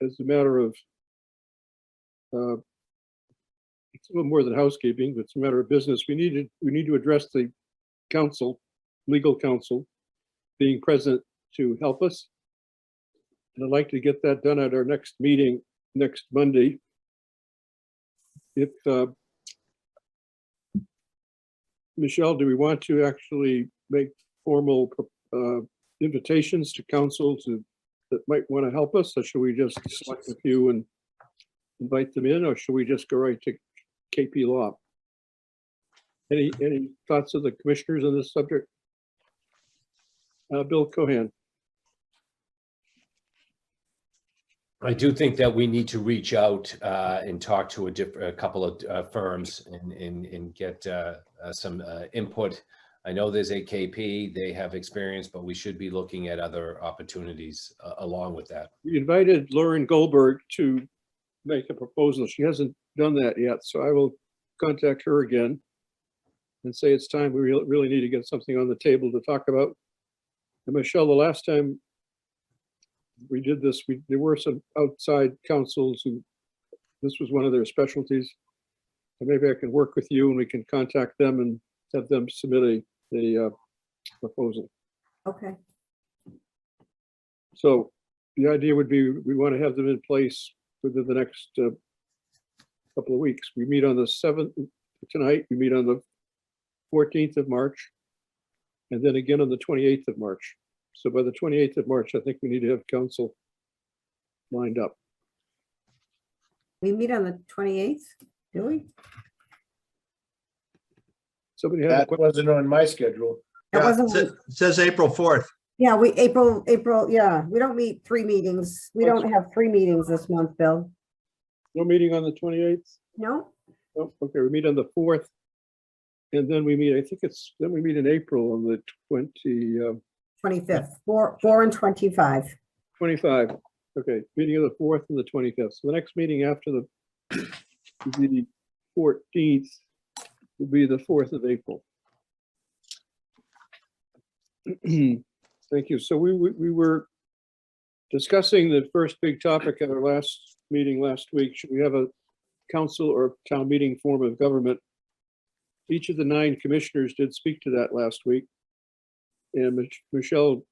as a matter of, it's a little more than housekeeping, but it's a matter of business. We need to address the council, legal counsel, being present to help us. And I'd like to get that done at our next meeting next Monday. If Michelle, do we want to actually make formal invitations to council that might want to help us, or should we just select a few and invite them in, or should we just go right to KP Law? Any thoughts of the commissioners on this subject? Bill Cohan. I do think that we need to reach out and talk to a couple of firms and get some input. I know there's AKP, they have experience, but we should be looking at other opportunities along with that. We invited Lauren Goldberg to make a proposal. She hasn't done that yet, so I will contact her again and say it's time. We really need to get something on the table to talk about. And Michelle, the last time we did this, there were some outside counsels who, this was one of their specialties. And maybe I can work with you and we can contact them and have them submit a proposal. Okay. So the idea would be we want to have them in place within the next couple of weeks. We meet on the 7th tonight, we meet on the 14th of March, and then again on the 28th of March. So by the 28th of March, I think we need to have council lined up. We meet on the 28th, do we? Somebody had a That question? wasn't on my schedule. That Yeah, wasn't, it says April 4th. yeah, April, yeah, we don't meet 3 meetings. We don't have 3 meetings this month, Bill. No meeting on the 28th? No? Oh, okay, we meet on the 4th. And then we meet, I think then we meet in April on the 25th, 4 and 25. 25. Okay, meeting of the 4th and the 25th. So the next meeting after the 14th will be the 4th of April. Thank you. So we were discussing the first big topic at our last meeting last week. Should we have a council or town meeting form of government? Each of the 9 commissioners did speak to that last week. And Michelle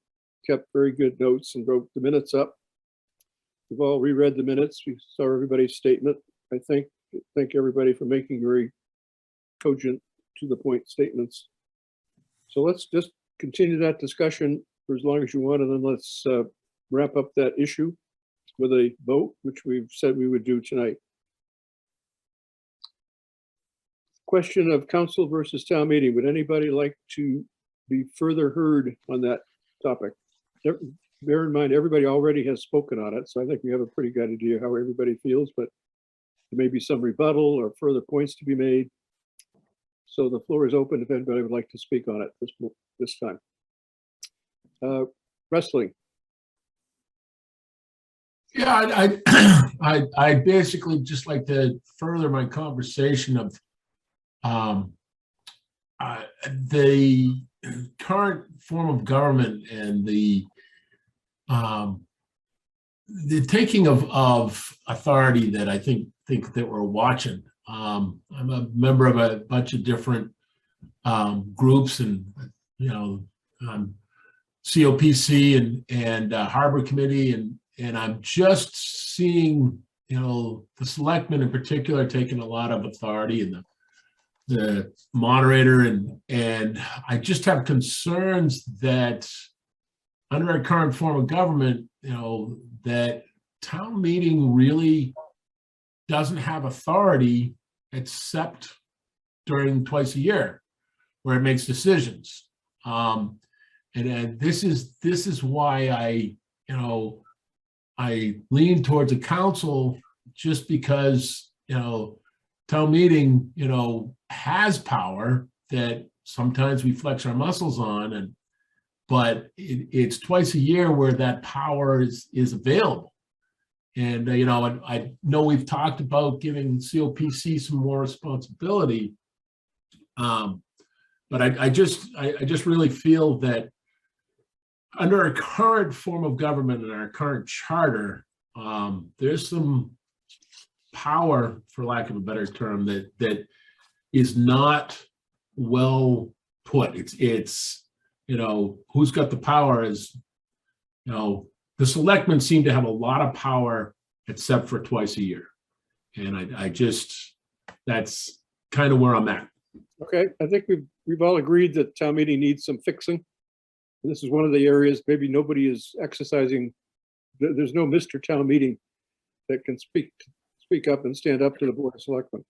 kept very good notes and wrote the minutes up. We've all reread the minutes. We saw everybody's statement. I thank everybody for making very cogent, to the point statements. So let's just continue that discussion for as long as you want, and then let's wrap up that issue with a vote, which we've said we would do tonight. Question of council versus town meeting. Would anybody like to be further heard on that topic? Bear in mind, everybody already has spoken on it, so I think we have a pretty good idea how everybody feels, but there may be some rebuttal or further points to be made. So the floor is open if anybody would like to speak on it this time. Wrestling. Yeah, I basically just like to further my conversation of the current form of government and the taking of authority that I think that we're watching. I'm a member of a bunch of different groups, and COPC and Harbor Committee, and I'm just seeing the selectmen in particular taking a lot of authority, and the moderator, and I just have concerns that under our current form of government, that town meeting really doesn't have authority except during twice a year where it makes decisions. And this is why I lean towards a council, just because town meeting has power that sometimes we flex our muscles on, but it's twice a year where that power is available. And I know we've talked about giving COPC some more responsibility, but I just really feel that under our current form of government and our current charter, there's some power, for lack of a better term, that is not well put. It's who's got the power is, the selectmen seem to have a lot of power except for twice a year. And I just, that's kind of where I'm at. Okay, I think we've all agreed that town meeting needs some fixing. And this is one of the areas maybe nobody is exercising. There's no Mr. Town Meeting that can speak up and stand up to the Board of Selectmen.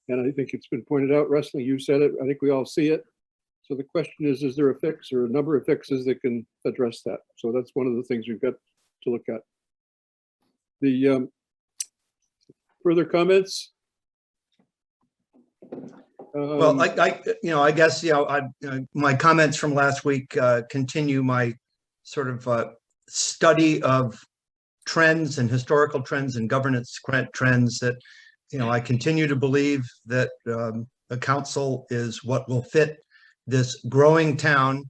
And I think it's been pointed out, Wrestling, you said it, I think we all see it. So the question is there a fix or a number of fixes that can address that? So that's one of the things we've got to look at. The further comments? Well, I guess, my comments from last week continue my sort of study of trends and historical trends and governance trends that, I continue to believe that a council is what will fit this growing town.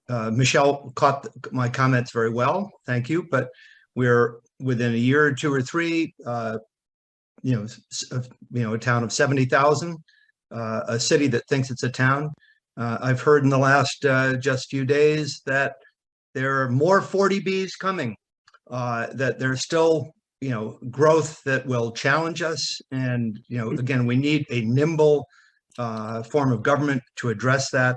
Michelle caught my comments very well. Thank you. But we're within a year or two or three, a town of 70,000, a city that thinks it's a town. I've heard in the last just few days that there are more 40Bs coming, that there's still, growth that will challenge us. And, again, we need a nimble form of government to address that.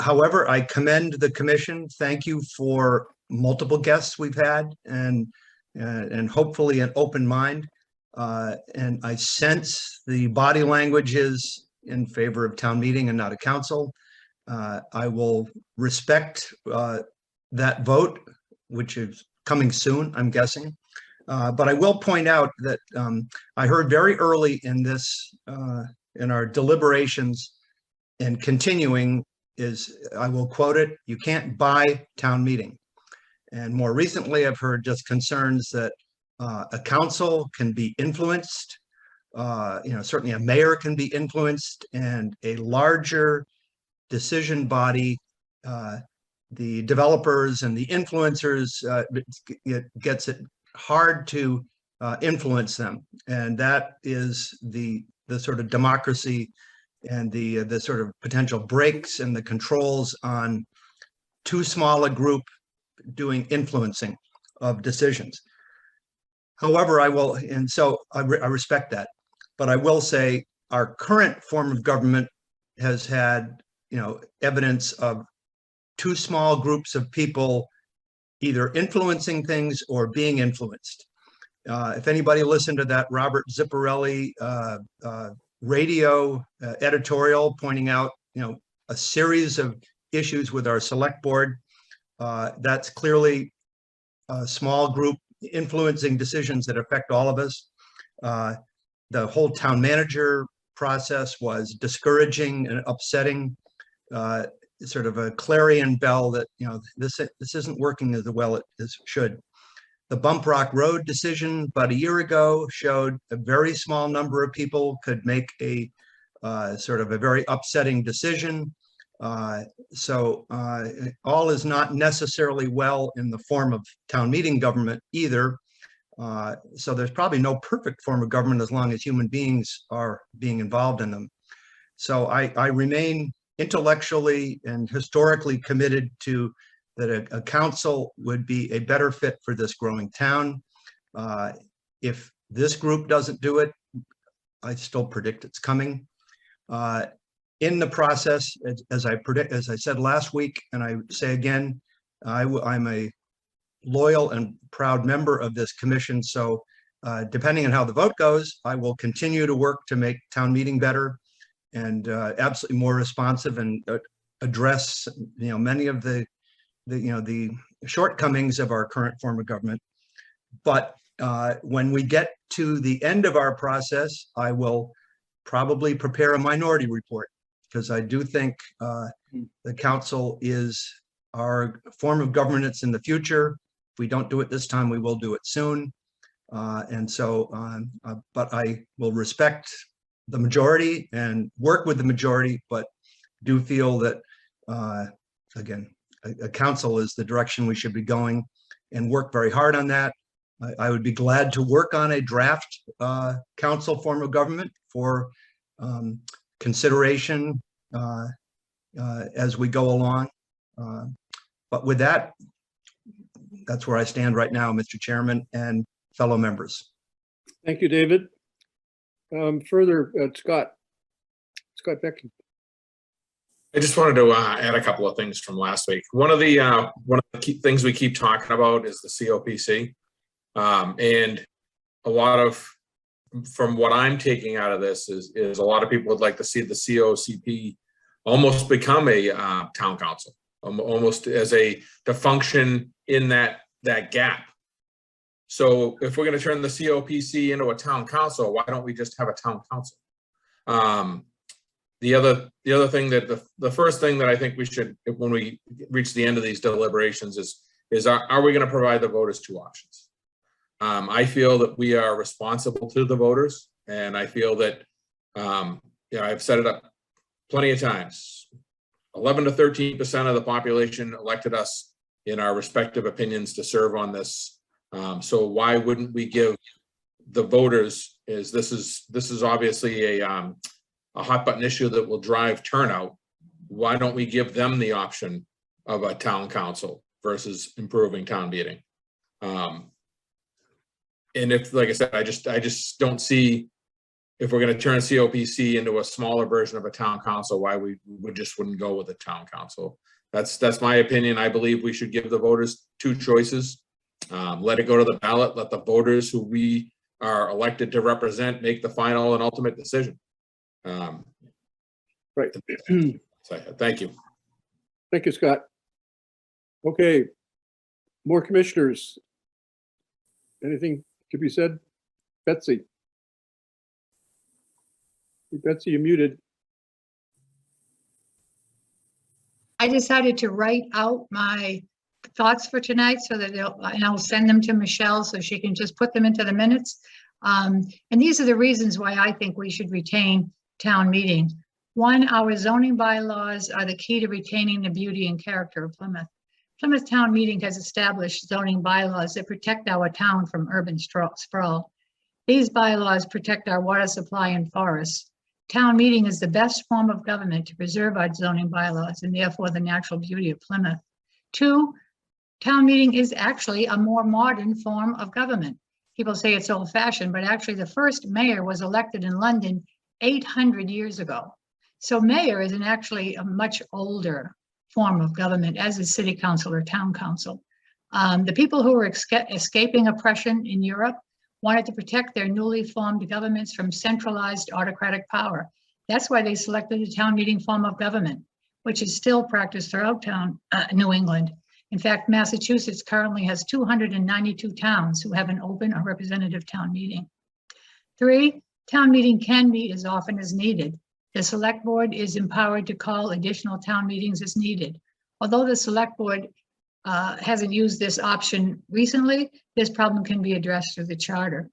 However, I commend the commission. Thank you for multiple guests we've had and hopefully an open mind. And I sense the body language is in favor of town meeting and not a council. I will respect that vote, which is coming soon, I'm guessing. But I will point out that I heard very early in this, in our deliberations and continuing is, I will quote it, "You can't buy town meeting." And more recently, I've heard just concerns that a council can be influenced, certainly a mayor can be influenced, and a larger decision body, the developers and the influencers, it gets it hard to influence them. And that is the sort of democracy and the sort of potential breaks and the controls on too small a group doing influencing of decisions. However, I respect that, but I will say our current form of government has had, evidence of too small groups of people either influencing things or being influenced. If anybody listened to that Robert Zipparelli radio editorial pointing out, a series of issues with our select board, that's clearly a small group influencing decisions that affect all of us. The whole town manager process was discouraging and upsetting, sort of a clarion bell that, this isn't working as well as should. The Bump Rock Road decision about a year ago showed a very small number of people could make a sort of a very upsetting decision. So all is not necessarily well in the form of town meeting government either. So there's probably no perfect form of government as long as human beings are being involved in them. So I remain intellectually and historically committed to that a council would be a better fit for this growing town. If this group doesn't do it, I still predict it's coming. In the process, as I said last week, and I say again, I'm a loyal and proud member of this commission. So depending on how the vote goes, I will continue to work to make town meeting better and absolutely more responsive and address, many of the shortcomings of our current form of government. But when we get to the end of our process, I will probably prepare a minority report, because I do think the council is our form of governance in the future. If we don't do it this time, we will do it soon. But I will respect the majority and work with the majority, but do feel that, again, a council is the direction we should be going, and work very hard on that. I would be glad to work on a draft council form of government for consideration as we go along. But with that, that's where I stand right now, Mr. Chairman and fellow members. Thank you, David. Further, Scott Becky. I just wanted to add a couple of things from last week. One of the key things we keep talking about is the COPC. And a lot of, from what I'm taking out of this is a lot of people would like to see the COCP almost become a town council, almost as to function in that gap. So if we're going to turn the COPC into a town council, why don't we just have a town council? The other thing that the first thing that I think we should, when we reach the end of these deliberations, is are we going to provide the voters two options? I feel that we are responsible to the voters, and I feel that I've set it up plenty of times. 11 to 13% of the population elected us in our respective opinions to serve on this. So why wouldn't we give the voters? This is obviously a hot button issue that will drive turnout. Why don't we give them the option of a town council versus improving town meeting? And if, like I said, I just don't see, if we're going to turn COPC into a smaller version of a town council, why we wouldn't go with a town council. That's my opinion. I believe we should give the voters two choices. Let it go to the ballot. Let the voters who we are elected to represent make the final and ultimate decision. Right. So, thank you. Thank you, Scott. Okay, more commissioners. Anything to be said? Betsy. Betsy, you're muted. I decided to write out my thoughts for tonight so that and I'll send them to Michelle so she can just put them into the minutes. And these are the reasons why I think we should retain town meeting. One, our zoning bylaws are the key to retaining the beauty and character of Plymouth. Plymouth Town Meeting has established zoning bylaws that protect our town from urban sprawl. These bylaws protect our water supply and forests. Town meeting is the best form of government to preserve our zoning bylaws and therefore the natural beauty of Plymouth. Two, town meeting is actually a more modern form of government. People say it's old fashioned, but actually the first mayor was elected in London 800 years ago. So mayor is actually a much older form of government, as is city council or town council. The people who were escaping oppression in Europe wanted to protect their newly formed governments from centralized autocratic power. That's why they selected the town meeting form of government, which is still practiced throughout New England. In fact, Massachusetts currently has 292 towns who have an open or representative town meeting. Three, town meeting can meet as often as needed. The select board is empowered to call additional town meetings as needed. Although the select board hasn't used this option recently, this problem can be addressed through the charter.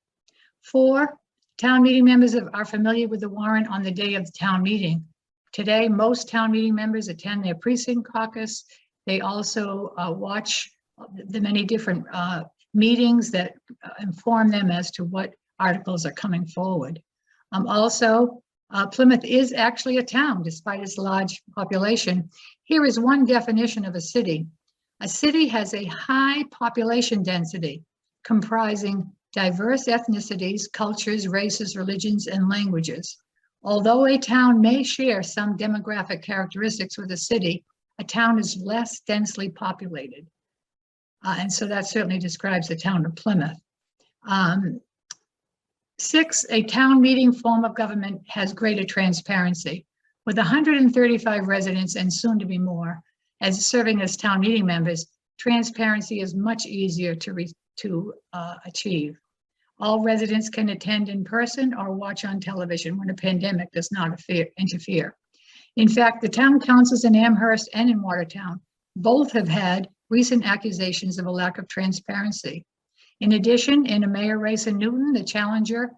Four, town meeting members are familiar with the warrant on the day of the town meeting. Today, most town meeting members attend their precinct caucus. They also watch the many different meetings that inform them as to what articles are coming forward. Plymouth is actually a town despite its large population. Here is one definition of a city. A city has a high population density comprising diverse ethnicities, cultures, races, religions, and languages. Although a town may share some demographic characteristics with a city, a town is less densely populated. And so that certainly describes the town of Plymouth. Six, a town meeting form of government has greater transparency. With 135 residents and soon to be more as serving as town meeting members, transparency is much easier to achieve. All residents can attend in person or watch on television when a pandemic does not interfere. In fact, the town councils in Amherst and in Watertown both have had recent accusations of a lack of transparency. In addition, in a mayor race in Newton, the challenger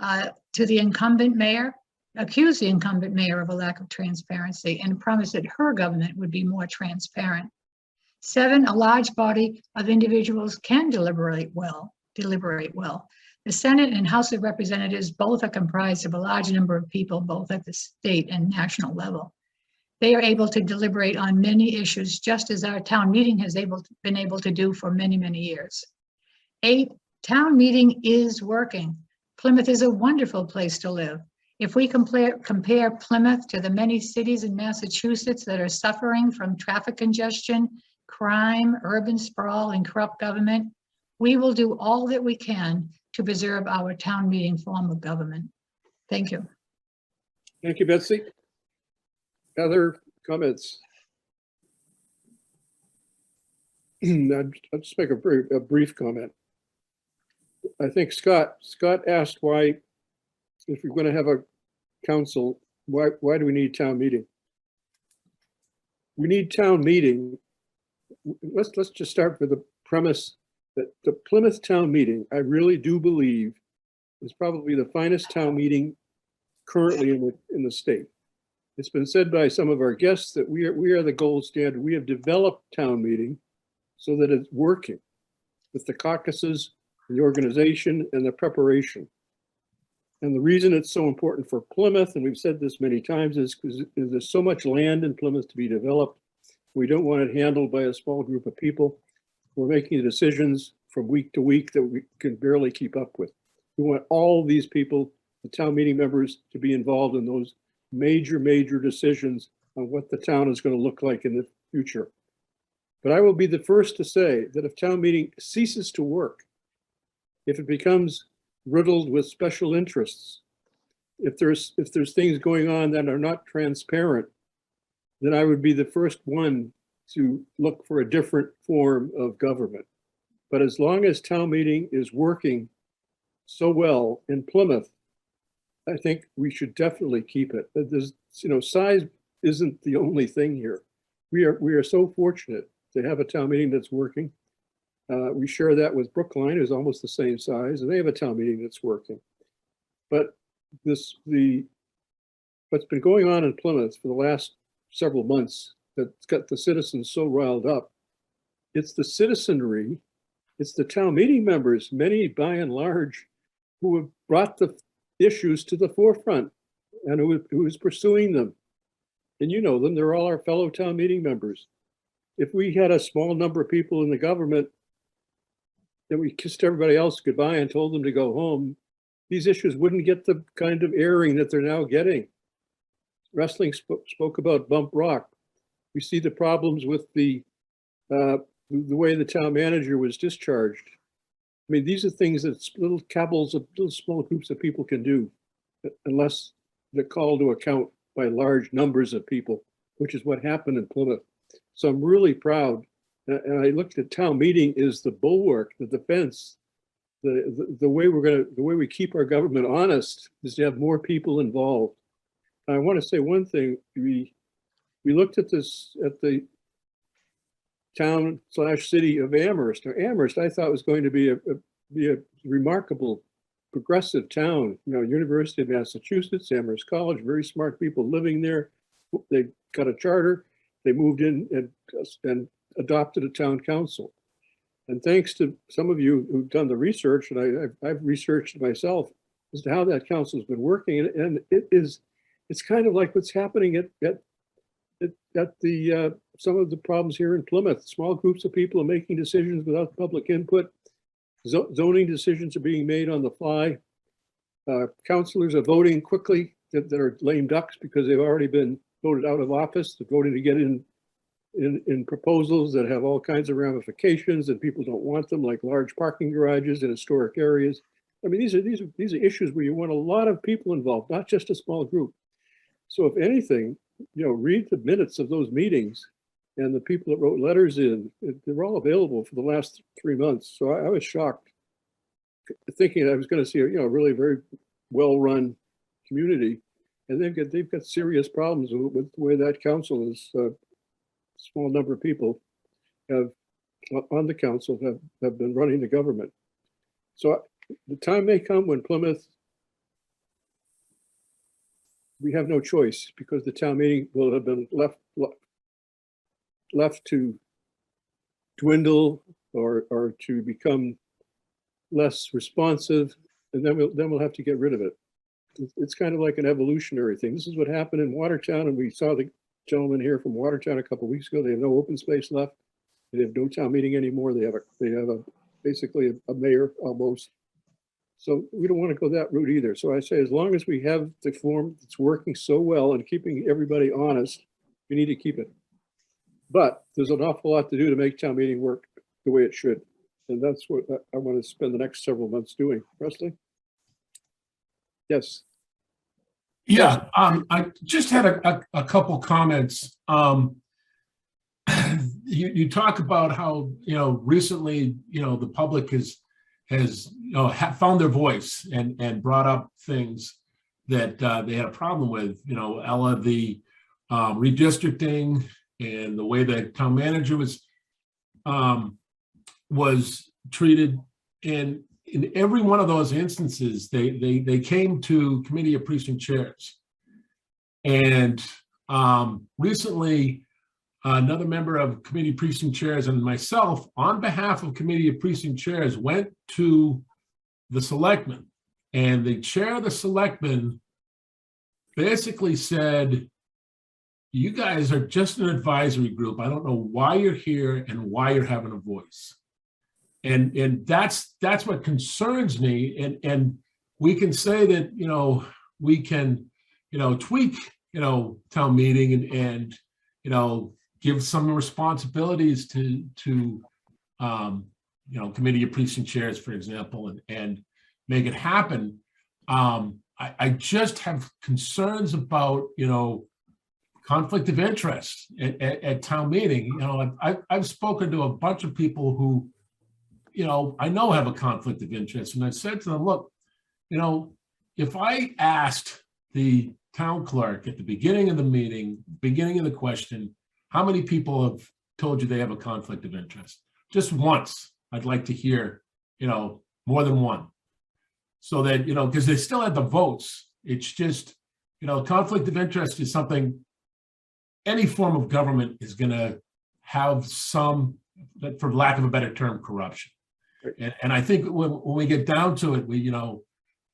to the incumbent mayor accused the incumbent mayor of a lack of transparency and promised that her government would be more transparent. 7, a large body of individuals can deliberate well. The Senate and House of Representatives both are comprised of a large number of people, both at the state and national level. They are able to deliberate on many issues, just as our town meeting has been able to do for many, many years. 8, town meeting is working. Plymouth is a wonderful place to live. If we compare Plymouth to the many cities in Massachusetts that are suffering from traffic congestion, crime, urban sprawl, and corrupt government, we will do all that we can to preserve our town meeting form of government. Thank you. Thank you, Betsy. Other comments? I'll just make a brief comment. I think Scott asked why, if we're going to have a council, why do we need town meeting? We need town meeting. Let's just start with the premise that the Plymouth town meeting, I really do believe, is probably the finest town meeting currently in the state. It's been said by some of our guests that we are the gold standard. We have developed town meeting so that it's working with the caucuses, the organization, and the preparation. And the reason it's so important for Plymouth, and we've said this many times, is because there's so much land in Plymouth to be developed. We don't want it handled by a small group of people. We're making decisions from week to week that we can barely keep up with. We want all these people, the town meeting members, to be involved in those major decisions on what the town is going to look like in the future. But I will be the first to say that if town meeting ceases to work, if it becomes riddled with special interests, if there's things going on that are not transparent, then I would be the first one to look for a different form of government. But as long as town meeting is working so well in Plymouth, I think we should definitely keep it. There's, size isn't the only thing here. We are so fortunate to have a town meeting that's working. We share that with Brookline, who's almost the same size, and they have a town meeting that's working. But what's been going on in Plymouth for the last several months that's got the citizens so riled up, it's the citizenry, it's the town meeting members, many by and large, who have brought the issues to the forefront and who is pursuing them. And you know them, they're all our fellow town meeting members. If we had a small number of people in the government that we kissed everybody else goodbye and told them to go home, these issues wouldn't get the kind of airing that they're now getting. Wrestling spoke about Bump Rock. We see the problems with the way the town manager was discharged. I mean, these are things that little cabals of little small groups of people can do unless they're called to account by large numbers of people, which is what happened in Plymouth. So I'm really proud. And I looked at town meeting is the bulwark, the defense, the way we keep our government honest is to have more people involved. And I want to say one thing. We looked at this at the town/city of Amherst. Now, Amherst, I thought was going to be a remarkable progressive town. University of Massachusetts, Amherst College, very smart people living there. They got a charter. They moved in and adopted a town council. And thanks to some of you who've done the research, and I've researched myself as to how that council has been working, and it's kind of like what's happening at the some of the problems here in Plymouth. Small groups of people are making decisions without public input. Zoning decisions are being made on the fly. Councilors are voting quickly that are lame ducks because they've already been voted out of office. They're voting to get in proposals that have all kinds of ramifications and people don't want them, like large parking garages in historic areas. I mean, these are issues where you want a lot of people involved, not just a small group. So if anything, read the minutes of those meetings and the people that wrote letters in, they're all available for the last 3 months. So I was shocked thinking I was going to see a really very well-run community. And they've got serious problems with the way that council is. Small number of people on the council have been running the government. So the time may come when Plymouth, we have no choice because the town meeting will have been left to dwindle or to become less responsive, and then we'll have to get rid of it. It's kind of like an evolutionary thing. This is what happened in Watertown, and we saw the gentleman here from Watertown a couple of weeks ago. They have no open space left. They have no town meeting anymore. They have basically a mayor almost. So we don't want to go that route either. So I say, as long as we have the form that's working so well and keeping everybody honest, we need to keep it. But there's an awful lot to do to make town meeting work the way it should. And that's what I want to spend the next several months doing. Presley? Yes. Yeah, I just had a couple comments. You talk about how, recently, the public has found their voice and brought up things that they had a problem with, Ella, the redistricting and the way the town manager was treated. And in every one of those instances, they came to committee of precinct chairs. And recently, another member of committee precinct chairs and myself, on behalf of committee of precinct chairs, went to the selectmen, and the chair of the selectmen basically said, you guys are just an advisory group. I don't know why you're here and why you're having a voice. And that's what concerns me. And we can say that, we can, tweak, town meeting and give some responsibilities to committee of precinct chairs, for example, and make it happen. I just have concerns about, conflict of interest at town meeting. I've spoken to a bunch of people who, I know have a conflict of interest. And I said to them, look, if I asked the town clerk at the beginning of the meeting, beginning of the question, how many people have told you they have a conflict of interest? Just once. I'd like to hear, more than one. So that, because they still had the votes. It's just, conflict of interest is something any form of government is going to have some, for lack of a better term, corruption. And I think when we get down to it, we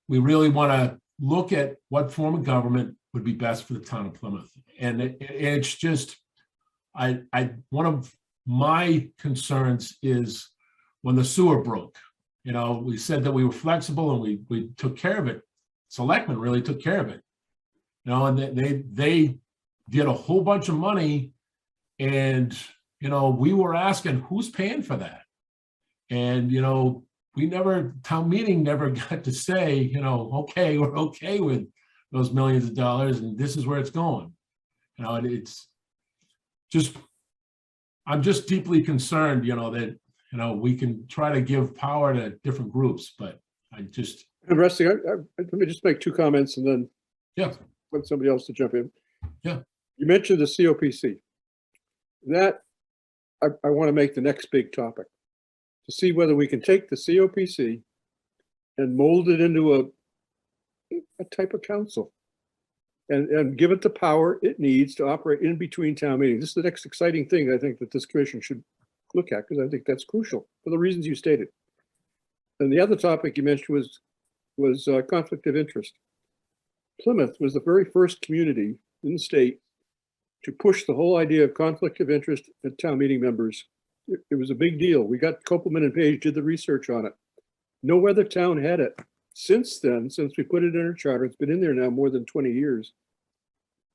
really want to look at what form of government would be best for the town of Plymouth. And it's just, one of my concerns is when the sewer broke. We said that we were flexible and we took care of it. Selectmen really took care of it. And they did a whole bunch of money, and we were asking who's paying for that. And town meeting never got to say, okay, we're okay with those millions of dollars and this is where it's going. It's just, I'm just deeply concerned, that, we can try to give power to different groups, but I just. And Rusty, let me just make two comments and then Yeah. want somebody else to jump in. Yeah. You mentioned the COPC. That I want to make the next big topic, to see whether we can take the COPC and mold it into a type of council and give it the power it needs to operate in between town meetings. This is the next exciting thing I think that this commission should look at, because I think that's crucial for the reasons you stated. And the other topic you mentioned was conflict of interest. Plymouth was the very first community in the state to push the whole idea of conflict of interest at town meeting members. It was a big deal. We got Copeland and Page did the research on it. No other town had it. Since then, since we put it in our charter, it's been in there now more than 20 years.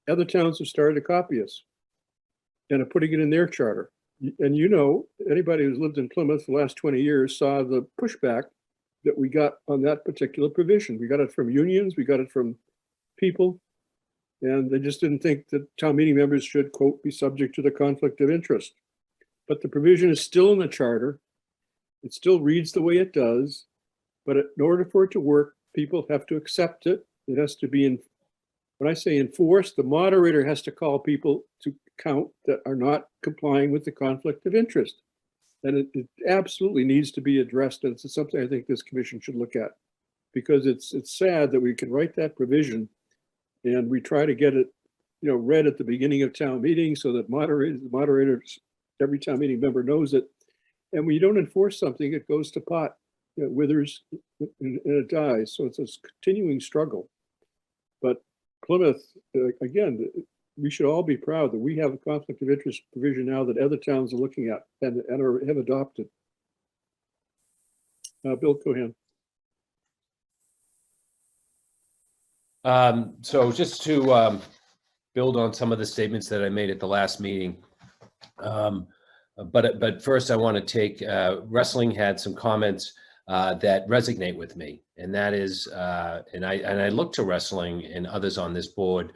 Other towns have started to copy us and are putting it in their charter. And anybody who's lived in Plymouth for the last 20 years saw the pushback that we got on that particular provision. We got it from unions, we got it from people, and they just didn't think that town meeting members should, quote, be subject to the conflict of interest. But the provision is still in the charter. It still reads the way it does, but in order for it to work, people have to accept it. It has to be, when I say enforced, the moderator has to call people to account that are not complying with the conflict of interest. And it absolutely needs to be addressed. And it's something I think this commission should look at, because it's sad that we can write that provision and we try to get it, read at the beginning of town meeting so that moderators, every town meeting member knows it. And when you don't enforce something, it goes to pot, it withers and it dies. So it's a continuing struggle. But Plymouth, again, we should all be proud that we have a conflict of interest provision now that other towns are looking at and have adopted. Bill Cohen. So just to build on some of the statements that I made at the last meeting. But first I want to take, wrestling had some comments that resonate with me. And that is, and I look to wrestling and others on this board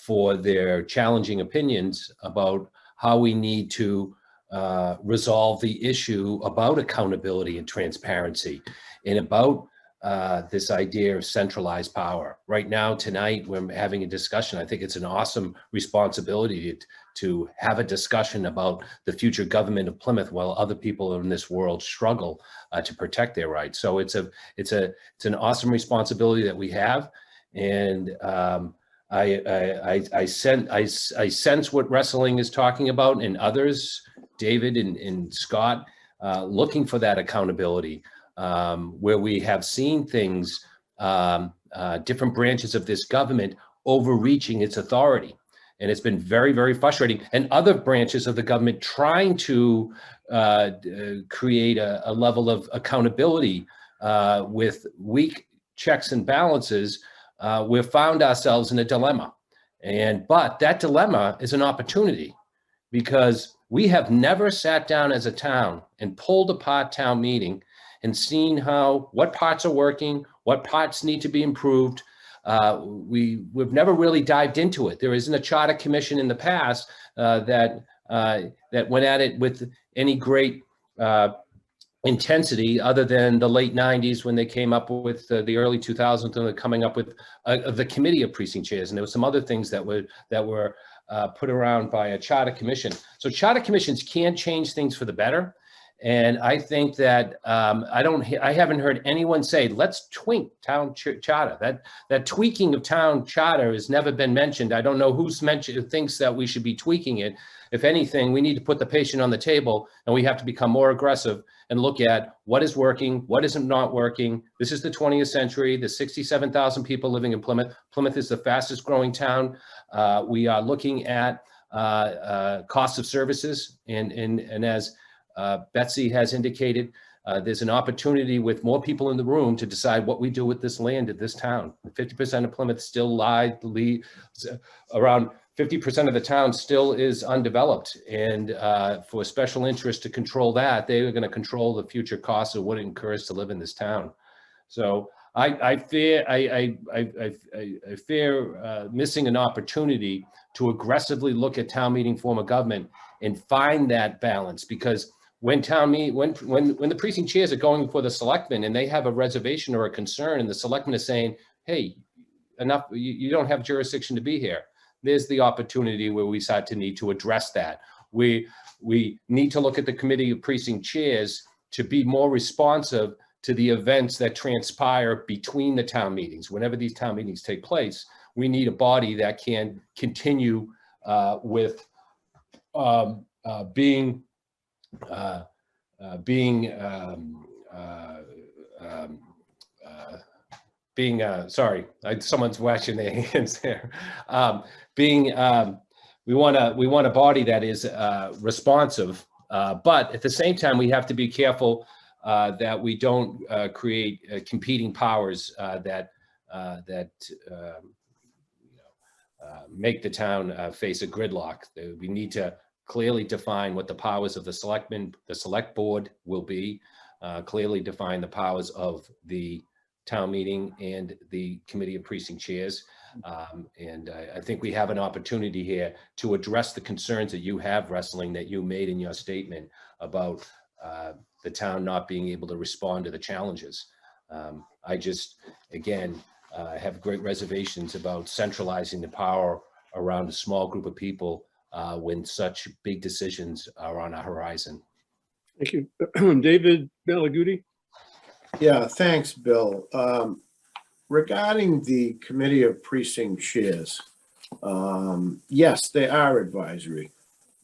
for their challenging opinions about how we need to resolve the issue about accountability and transparency and about this idea of centralized power. Right now, tonight, we're having a discussion. I think it's an awesome responsibility to have a discussion about the future government of Plymouth while other people in this world struggle to protect their rights. So it's an awesome responsibility that we have. And I sense what wrestling is talking about, and others, David and Scott, looking for that accountability. Where we have seen things, different branches of this government overreaching its authority. And it's been very, very frustrating. And other branches of the government trying to create a level of accountability with weak checks and balances. We've found ourselves in a dilemma. But that dilemma is an opportunity, because we have never sat down as a town and pulled apart town meeting and seen what parts are working, what parts need to be improved. We've never really dived into it. There isn't a charter commission in the past that went at it with any great intensity, other than the late 90s when they came up with the early 2000s, and coming up with the committee of precinct chairs. And there were some other things that were put around by a charter commission. So charter commissions can change things for the better. And I think that I haven't heard anyone say, let's tweak town charter. That tweaking of town charter has never been mentioned. I don't know who's thinks that we should be tweaking it. If anything, we need to put the patient on the table, and we have to become more aggressive and look at what is working, what isn't not working. This is the 20th century. There's 67,000 people living in Plymouth. Plymouth is the fastest growing town. We are looking at cost of services, and as Betsy has indicated, there's an opportunity with more people in the room to decide what we do with this land in this town. 50% of Plymouth still around 50% of the town still is undeveloped. And for special interest to control that, they are going to control the future costs of what it incurs to live in this town. So I fear missing an opportunity to aggressively look at town meeting form of government and find that balance, because when the precinct chairs are going for the selectmen and they have a reservation or a concern, and the selectmen is saying, hey, enough, you don't have jurisdiction to be here. There's the opportunity where we start to need to address that. We need to look at the committee of precinct chairs to be more responsive to the events that transpire between the town meetings. Whenever these town meetings take place, we need a body that can continue with being sorry, someone's washing their hands there. We want a body that is responsive, but at the same time, we have to be careful that we don't create competing powers that make the town face a gridlock. We need to clearly define what the powers of the selectmen, the select board will be, clearly define the powers of the town meeting and the committee of precinct chairs. And I think we have an opportunity here to address the concerns that you have, wrestling, that you made in your statement about the town not being able to respond to the challenges. I just, again, have great reservations about centralizing the power around a small group of people when such big decisions are on a horizon. Thank you. David Malaguti. Yeah, thanks, Bill. Regarding the committee of precinct chairs, yes, they are advisory.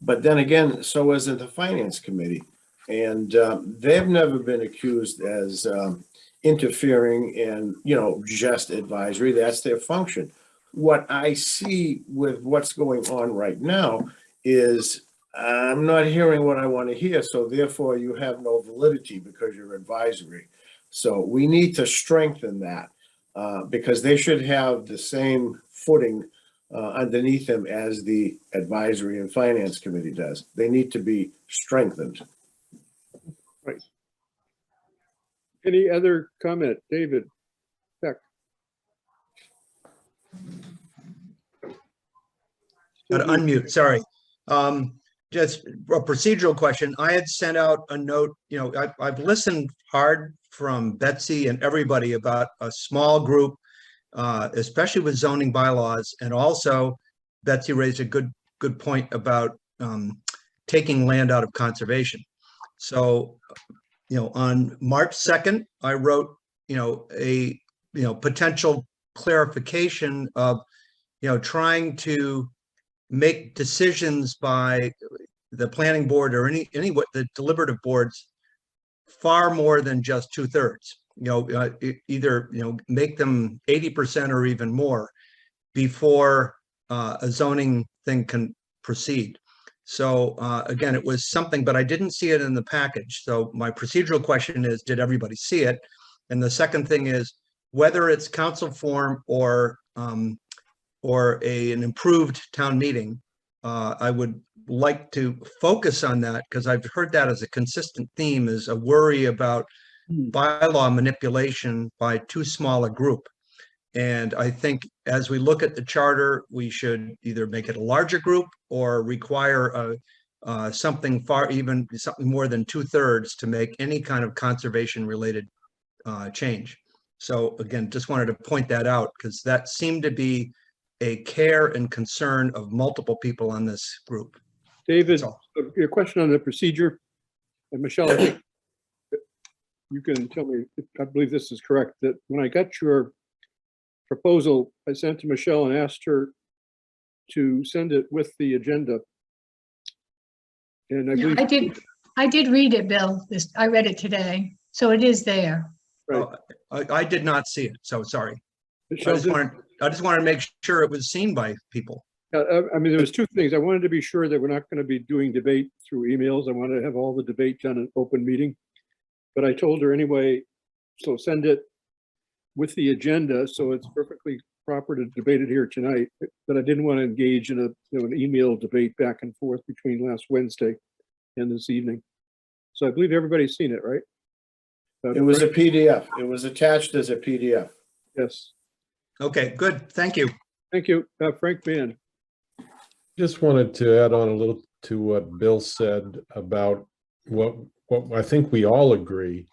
But then again, so is the finance committee. And they've never been accused as interfering in, just advisory. That's their function. What I see with what's going on right now is I'm not hearing what I want to hear, so therefore you have no validity because you're advisory. So we need to strengthen that because they should have the same footing underneath them as the advisory and finance committee does. They need to be strengthened. Any other comment? David? Beck? Got to unmute, sorry. Just a procedural question. I had sent out a note, I've listened hard from Betsy and everybody about a small group, especially with zoning bylaws. And also Betsy raised a good point about taking land out of conservation. So, on March 2nd, I wrote, a, potential clarification of, trying to make decisions by the planning board or any the deliberative boards far more than just 2/3. Either make them 80% or even more before a zoning thing can proceed. So again, it was something, but I didn't see it in the package. So my procedural question is, did everybody see it? And the second thing is whether it's council form or an improved town meeting. I would like to focus on that because I've heard that as a consistent theme, is a worry about bylaw manipulation by too small a group. And I think as we look at the charter, we should either make it a larger group or require something more than 2/3 to make any kind of conservation related change. So again, just wanted to point that out because that seemed to be a care and concern of multiple people on this group. David, your question on the procedure, and Michelle, I think you can tell me if I believe this is correct, that when I got your proposal, I sent to Michelle and asked her to send it with the agenda. And I Yeah, believe I did read it, Bill. I read it today, so it is there. Right. I did not see it, so sorry. Michelle, I just wanted to make sure it was seen by people. I mean, there was two things. I wanted to be sure that we're not going to be doing debate through emails. I wanted to have all the debate done in open meeting. But I told her anyway, so send it with the agenda, so it's perfectly proper to debate it here tonight. But I didn't want to engage in an email debate back and forth between last Wednesday and this evening. So I believe everybody's seen it, right? It was a PDF. It was attached as a PDF. Yes. Okay, good. Thank you. Thank you. Frank Mann. Just wanted to add on a little to what Bill said about what I think we all agree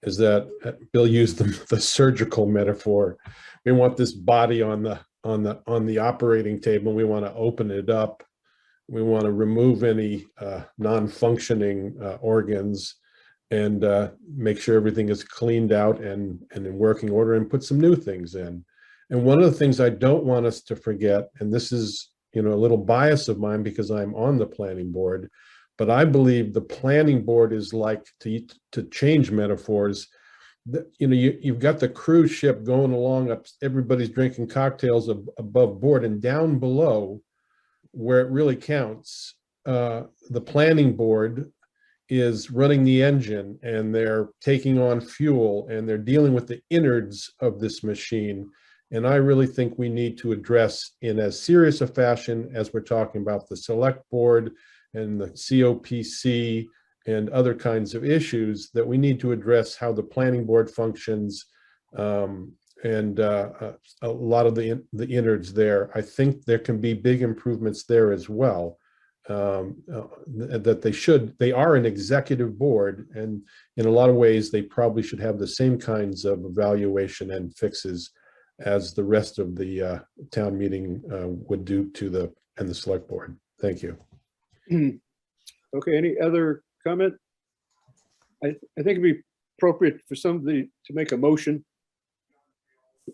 is that Bill used the surgical metaphor. We want this body on the operating table. We want to open it up. We want to remove any non-functioning organs and make sure everything is cleaned out and in working order and put some new things in. And one of the things I don't want us to forget, and this is a little bias of mine because I'm on the planning board, but I believe the planning board is like, to change metaphors, you've got the cruise ship going along, up, everybody's drinking cocktails above board, and down below, where it really counts, the planning board is running the engine and they're taking on fuel and they're dealing with the innards of this machine. And I really think we need to address in as serious a fashion as we're talking about the select board and the COPC and other kinds of issues, that we need to address how the planning board functions and a lot of the innards there. I think there can be big improvements there as well. That they are an executive board, and in a lot of ways they probably should have the same kinds of evaluation and fixes as the rest of the town meeting would do to the select board. Thank you. Okay, any other comment? I think it'd be appropriate for somebody to make a motion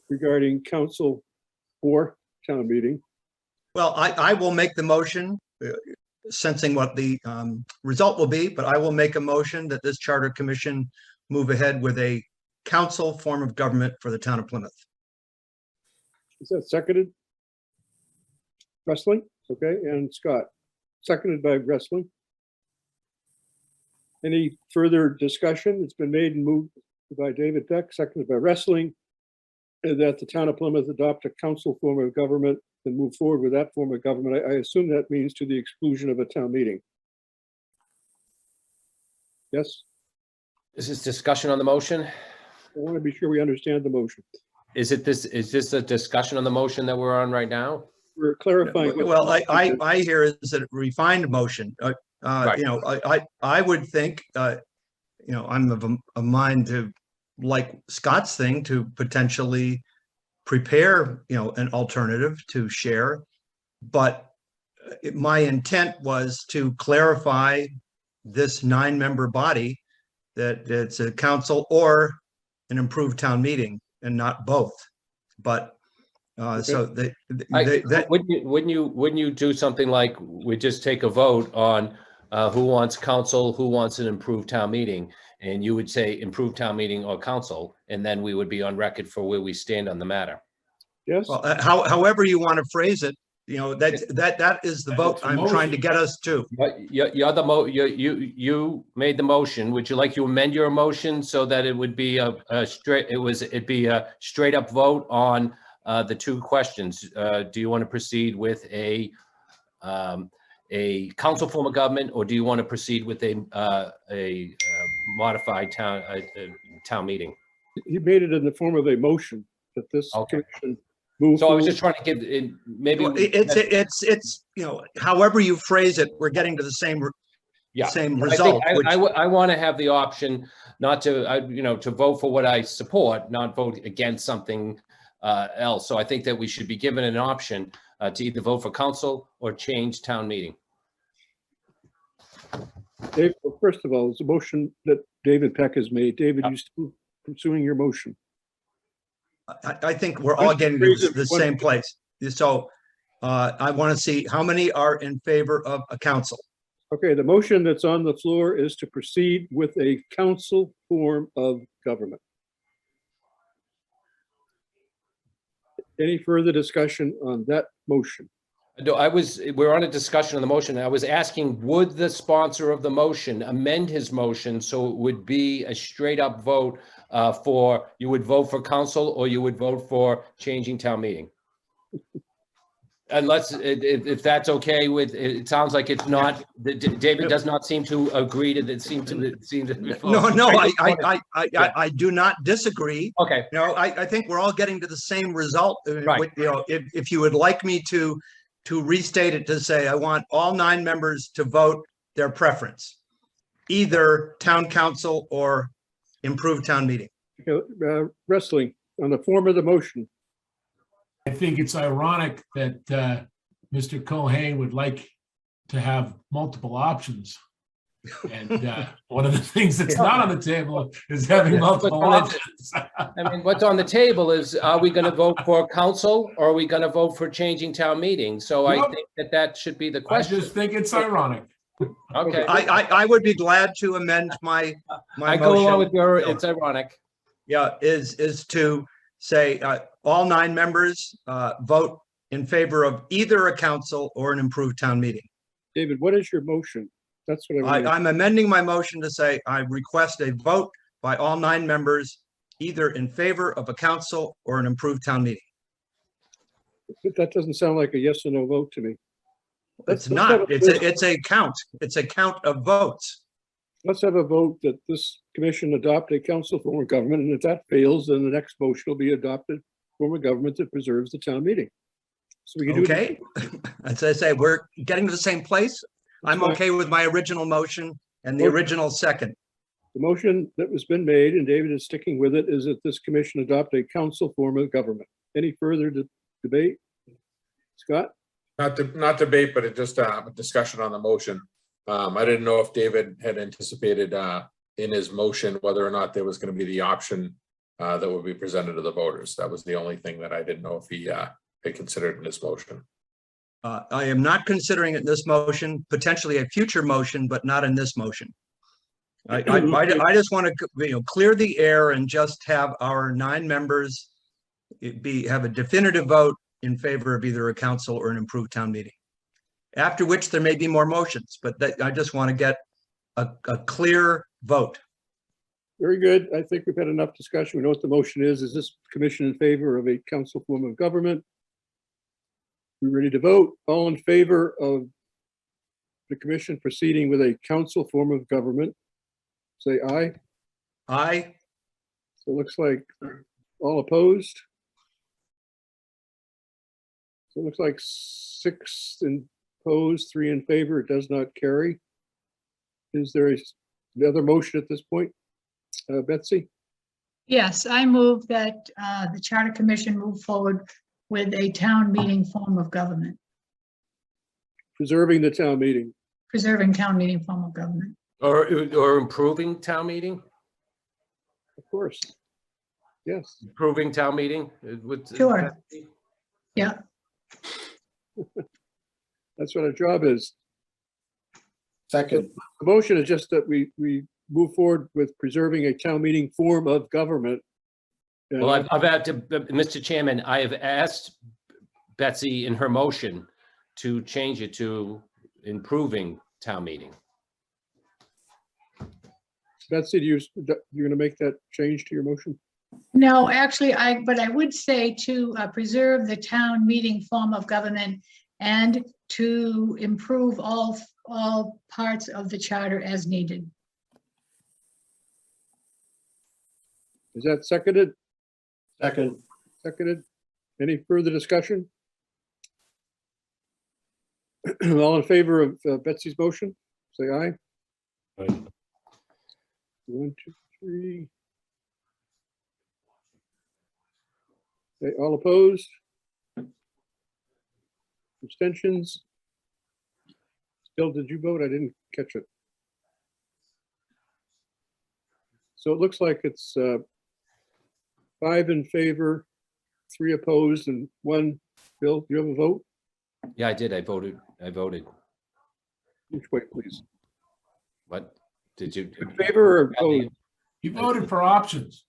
regarding council or town meeting. Well, I will make the motion sensing what the result will be, but I will make a motion that this charter commission move ahead with a council form of government for the town of Plymouth. Is that seconded? Wrestling, okay, and Scott, seconded by Wrestling. Any further discussion? It's been made and moved by David Beck, seconded by Wrestling, that the town of Plymouth adopt a council form of government and move forward with that form of government. I assume that means to the exclusion of a town meeting. Yes, Is this discussion on the motion? I want to be sure we understand the motion. Is this a discussion on the motion that we're on right now? We're clarifying. what- Well, I hear is a refined motion. Right. You know, I would think, you know, I'm of a mind to, like Scott's thing, to potentially prepare, you know, an alternative to share. But my intent was to clarify this 9-member body that it's a council or an improved town meeting and not both. But so Wouldn't you do something like we just take a vote on who wants council, who wants an improved town meeting? And you would say improved town meeting or council, and then we would be on record for where we stand on the matter. Yes, well, however you want to phrase it, you know, that is the vote It's a I'm trying to get us to. But you made the motion. Would you like to amend your motion so that it would be it'd be a straight up vote on the two questions? Do you want to proceed with a council form of government, or do you want to proceed with a modified town meeting? he made it in the form of a motion that this Okay. commission move So I was forward. just trying to give it, maybe. Well, it's, you know, however you phrase it, we're getting to the same Yeah. same I result. think which- I want to have the option not to, you know, to vote for what I support, not vote against something else. So I think that we should be given an option to either vote for council or change town meeting. Dave, well, first of all, it's a motion that David Peck has made. David, you still pursuing your motion? I think we're all getting to the same place. So I want to see how many are in favor of a council. Okay, the motion that's on the floor is to proceed with a council form of government. Any further discussion on that motion? No, we're on a discussion on the motion. I was asking, would the sponsor of the motion amend his motion so it would be a straight up vote you would vote for council or you would vote for changing town meeting? Unless, if that's okay with, it sounds like it's not, David does not seem to agree to that, seem to. No, I do not disagree. Okay, You know, I think we're all getting to the same result. Right. You know, if you would like me to restate it to say, I want all 9 members to vote their preference, either town council or improved town meeting. Wrestling, on the form of the motion, I think it's ironic that Mr. Cohen would like to have multiple options. And one of the things that's not on the table is having multiple options. I mean, what's on the table is, are we gonna vote for council or are we gonna vote for changing town meeting? So I Nope. think that should be the I question. just think it's ironic. Okay. I would be glad to amend my I go along with motion. your, it's ironic. Yeah, is to say all 9 members vote in favor of either a council or an improved town meeting. David, what is your motion? That's what I want. I'm amending my motion to say I request a vote by all 9 members, either in favor of a council or an improved town meeting. That doesn't sound like a yes or no vote to me. It's Let's have not, a- it's a count. It's a count of votes. Let's have a vote that this commission adopt a council form of government, and if that fails, then the next motion will be adopted form of government that preserves the town meeting. So we can do. Okay? As I say, we're getting to the same place. I'm fine. okay with my original motion and the Okay. original second. The motion that was been made, and David is sticking with it, is that this commission adopt a council form of government. Any further debate? Scott? Not debate, but it just a discussion on the motion. I didn't know if David had anticipated in his motion whether or not there was going to be the option that would be presented to the voters. That was the only thing that I didn't know if he had considered in his motion. I am not considering it in this motion, potentially a future motion, but not in this motion. I just want to, clear the air and just have our 9 members have a definitive vote in favor of either a council or an improved town meeting. After which there may be more motions, but I just want to get a clear vote. Very good. I think we've had enough discussion. We know what the motion is. Is this commission in favor of a council form of government? We ready to vote? All in favor of the commission proceeding with a council form of government? Say aye. Aye. So it looks like all opposed. So it looks like 6 opposed, 3 in favor. It does not carry. Is there another motion at this point? Betsy? Yes, I move that the Charter Commission move forward with a town meeting form of government, Preserving the town meeting. preserving town meeting form of government. Or improving town meeting, Of course. Yes. improving town meeting with. Sure. Yeah, That's what our job is. Second, The motion is just that we move forward with preserving a town meeting form of government. And Well, I've had to, Mr. Chairman, I have asked Betsy in her motion to change it to improving town meeting. Betsy, you're going to make that change to your motion? no, actually, but I would say to preserve the town meeting form of government and to improve all parts of the charter as needed. Is that seconded? second, Seconded? Any further discussion? All in favor of Betsy's motion, say aye. Aye. 1, 2, 3. Okay, all opposed? Abstentions? Bill, did you vote? I didn't catch it. So it looks like it's 5 in favor, 3 opposed, and 1. Bill, do you have a vote? Yeah, I did. I voted. Which way, please? What did you? In favor or opposed? You voted for options.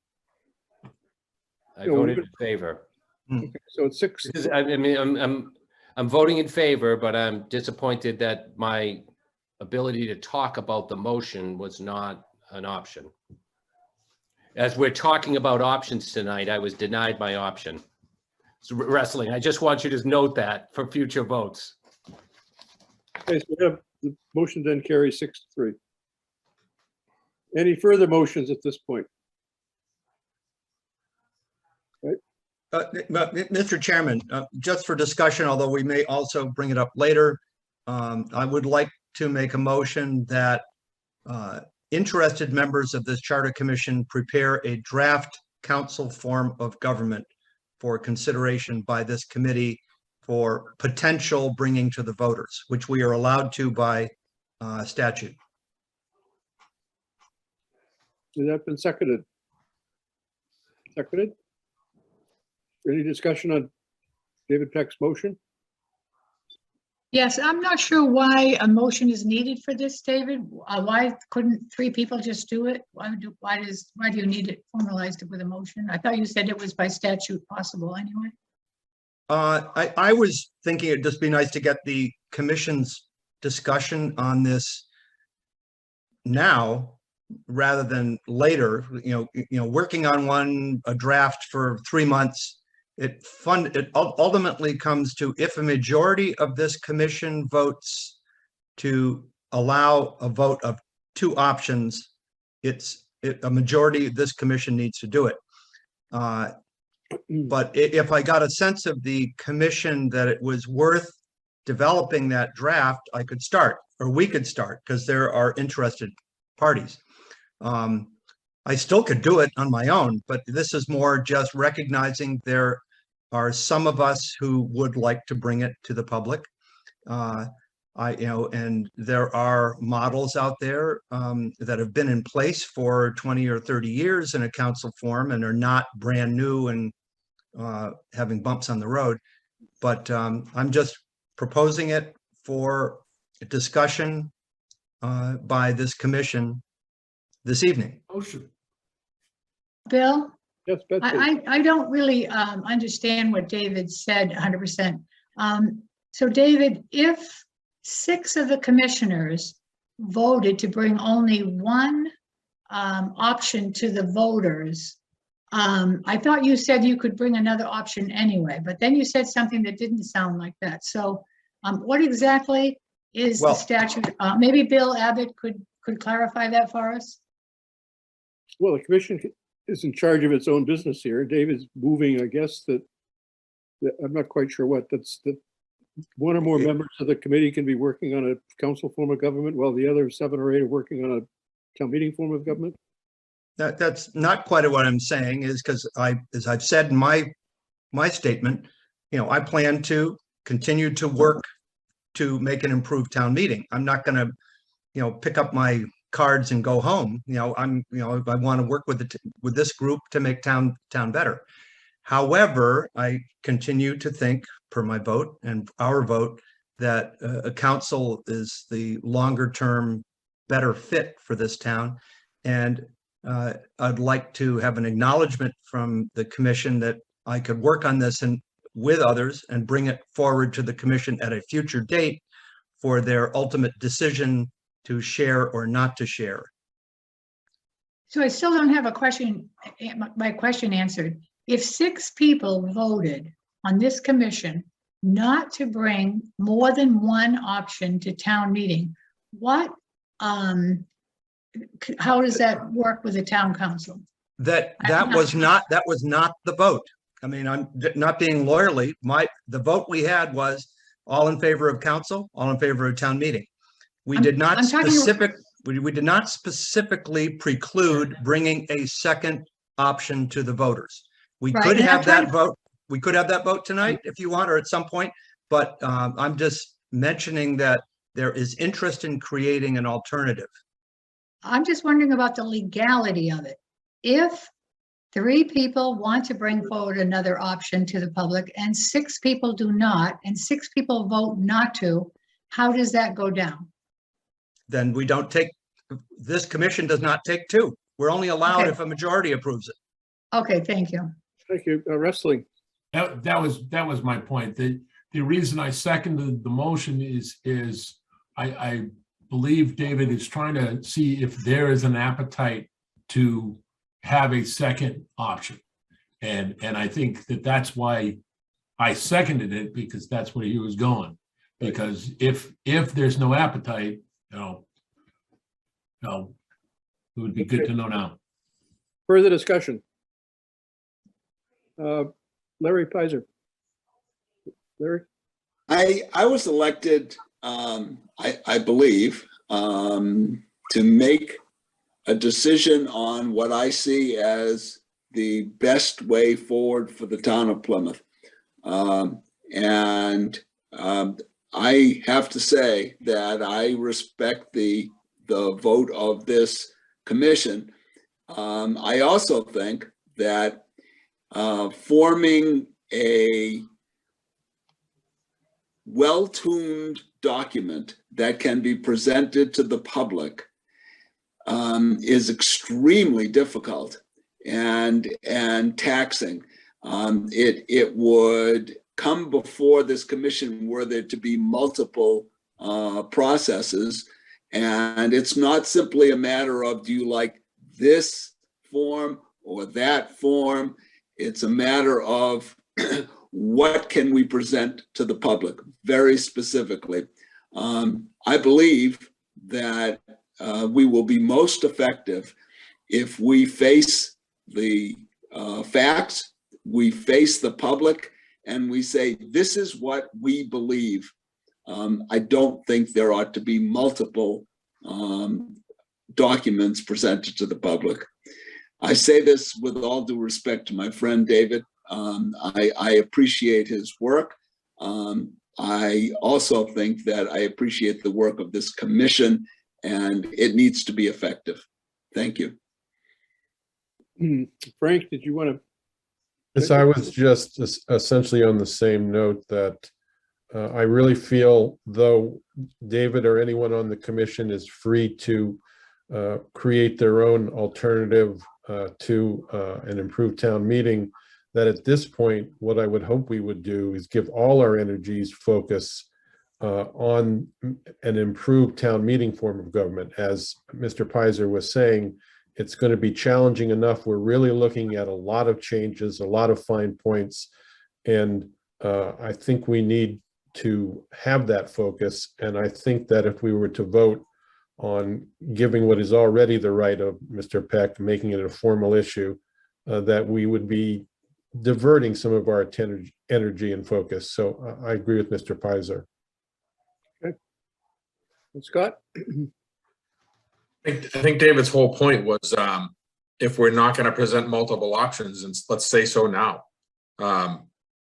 I voted in favor. Okay, so it's 6. Because, I mean, I'm voting in favor, but I'm disappointed that my ability to talk about the motion was not an option. As we're talking about options tonight, I was denied my option. It's wrestling. I just want you to note that for future votes. Okay, so we have the motion then carries 6-3. Any further motions at this point? Mr. Chairman, just for discussion, although we may also bring it up later, I would like to make a motion that interested members of this Charter Commission prepare a draft council form of government for consideration by this committee for potential bringing to the voters, which we are allowed to by statute. Has that been seconded? Seconded? Any discussion on David Peck's motion? Yes, I'm not sure why a motion is needed for this, David. Why couldn't 3 people just do it? Why do you need it formalized with a motion? I thought you said it was by statute possible anyway. I was thinking it'd just be nice to get the commission's discussion on this now rather than later. Working on a draft for 3 months. It ultimately comes to, if a majority of this commission votes to allow a vote of 2 options, a majority of this commission needs to do it. But if I got a sense of the commission that it was worth developing that draft, I could start, or we could start, because there are interested parties. I still could do it on my own, but this is more just recognizing there are some of us who would like to bring it to the public. And there are models out there that have been in place for 20 or 30 years in a council form and are not brand new and having bumps on the road. But I'm just proposing it for discussion by this commission this evening. Motion. Bill, Yes, Betsy. I don't really understand what David said 100%. So David, if 6 of the commissioners voted to bring only one option to the voters, I thought you said you could bring another option anyway, but then you said something that didn't sound like that. So what exactly is the Well- statute? Maybe Bill Abbott could clarify that for us? Well, the commission is in charge of its own business here. David's moving, I guess, that I'm not quite sure what, that's the one or more members of the committee can be working on a council form of government while the other 7 or 8 are working on a town meeting form of government. That's not quite what I'm saying, is because as I've said in my statement, I plan to continue to work to make an improved town meeting. I'm not going to, pick up my cards and go home. I want to work with this group to make town better. However, I continue to think, per my vote and our vote, that a council is the longer term better fit for this town. And I'd like to have an acknowledgement from the commission that I could work on this and with others and bring it forward to the commission at a future date for their ultimate decision to share or not to share. So I still don't have a question, my question answered. If 6 people voted on this commission not to bring more than one option to town meeting, what, how does that work with the town council? That was not the vote. I mean, I'm not being lawyerly. The vote we had was all in favor of council, all in favor of town meeting. We did not we did not specifically preclude bringing a second option to the voters. We Right, could and I'm have trying that vote. We could have that vote tonight if you want, or at some point. But I'm just mentioning that there is interest in creating an alternative. I'm just wondering about the legality of it. If 3 people want to bring forward another option to the public and 6 people do not, and 6 people vote not to, how does that go down? Then we don't take, this commission does not take 2. We're only allowed Okay. if a majority approves it. Okay, thank you. Thank you. Wrestling. That was my point. The reason I seconded the motion is I believe David is trying to see if there is an appetite to have a second option. And I think that's why I seconded it, because that's where he was going. Because if there's no appetite, it would be good to know now. Further discussion. Larry Pizer. Larry? I was elected, I believe, to make a decision on what I see as the best way forward for the town of Plymouth. I have to say that I respect the vote of this commission. I also think that forming a well-tuned document that can be presented to the public is extremely difficult and taxing. It would come before this commission were there to be multiple processes, and it's not simply a matter of, do you like this form or that form? It's a matter of what can we present to the public very specifically. I believe that we will be most effective if we face the facts, we face the public, and we say, this is what we believe. I don't think there ought to be multiple documents presented to the public. I say this with all due respect to my friend David. I appreciate his work. I also think that I appreciate the work of this commission, and it needs to be effective. Thank you. Frank, did you want to? Yes, I was just essentially on the same note that I really feel, though David or anyone on the commission is free to create their own alternative to an improved town meeting, that at this point, what I would hope we would do is give all our energies focus on an improved town meeting form of government. As Mr. Pizer was saying, it's going to be challenging enough. We're really looking at a lot of changes, a lot of fine points, and I think we need to have that focus. And I think that if we were to vote on giving what is already the right of Mr. Peck, making it a formal issue, that we would be diverting some of our energy and focus. So I agree with Mr. Pizer. Scott? I think David's whole point was, if we're not going to present multiple options, and let's say so now.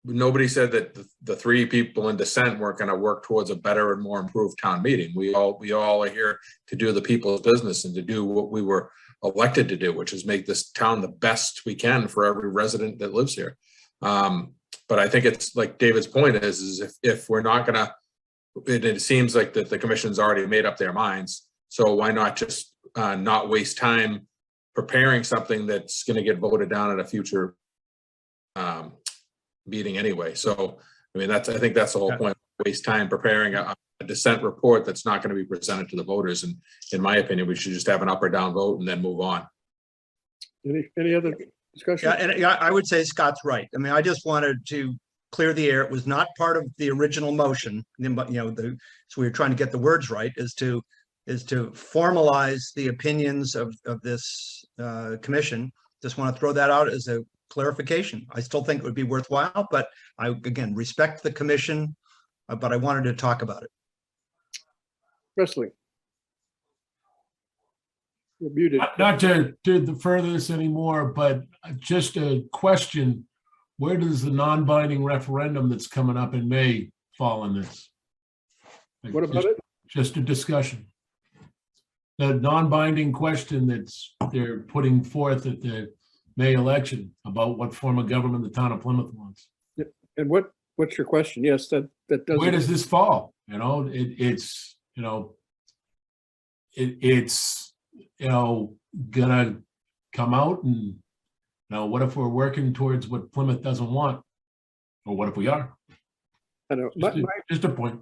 Nobody said that the three people in dissent weren't going to work towards a better and more improved town meeting. We all are here to do the people's business and to do what we were elected to do, which is make this town the best we can for every resident that lives here. But I think it's like David's point is if we're not going to, it seems like that the commission's already made up their minds. So why not just not waste time preparing something that's going to get voted down at a future meeting anyway. So, I mean, I think that's the whole point. Waste time preparing a dissent report that's not going to be presented to the voters. And in my opinion, we should just have an up or down vote and then move on. Any other discussion? I would say Scott's right. I mean, I just wanted to clear the air. It was not part of the original motion. But so we were trying to get the words right, is to formalize the opinions of this commission. Just want to throw that out as a clarification. I still think it would be worthwhile, but I, again, respect the commission, but I wanted to talk about it. Presley. You're muted. Not to further this anymore, but just a question. Where does the non-binding referendum that's coming up in May fall in this? What about it? Just a discussion. The non-binding question they're putting forth at the May election about what form of government the town of Plymouth wants. And what's your question? Yes, that does. Where does this fall? It's gonna come out, and what if we're working towards what Plymouth doesn't want? Or what if we are? I know. Just a point.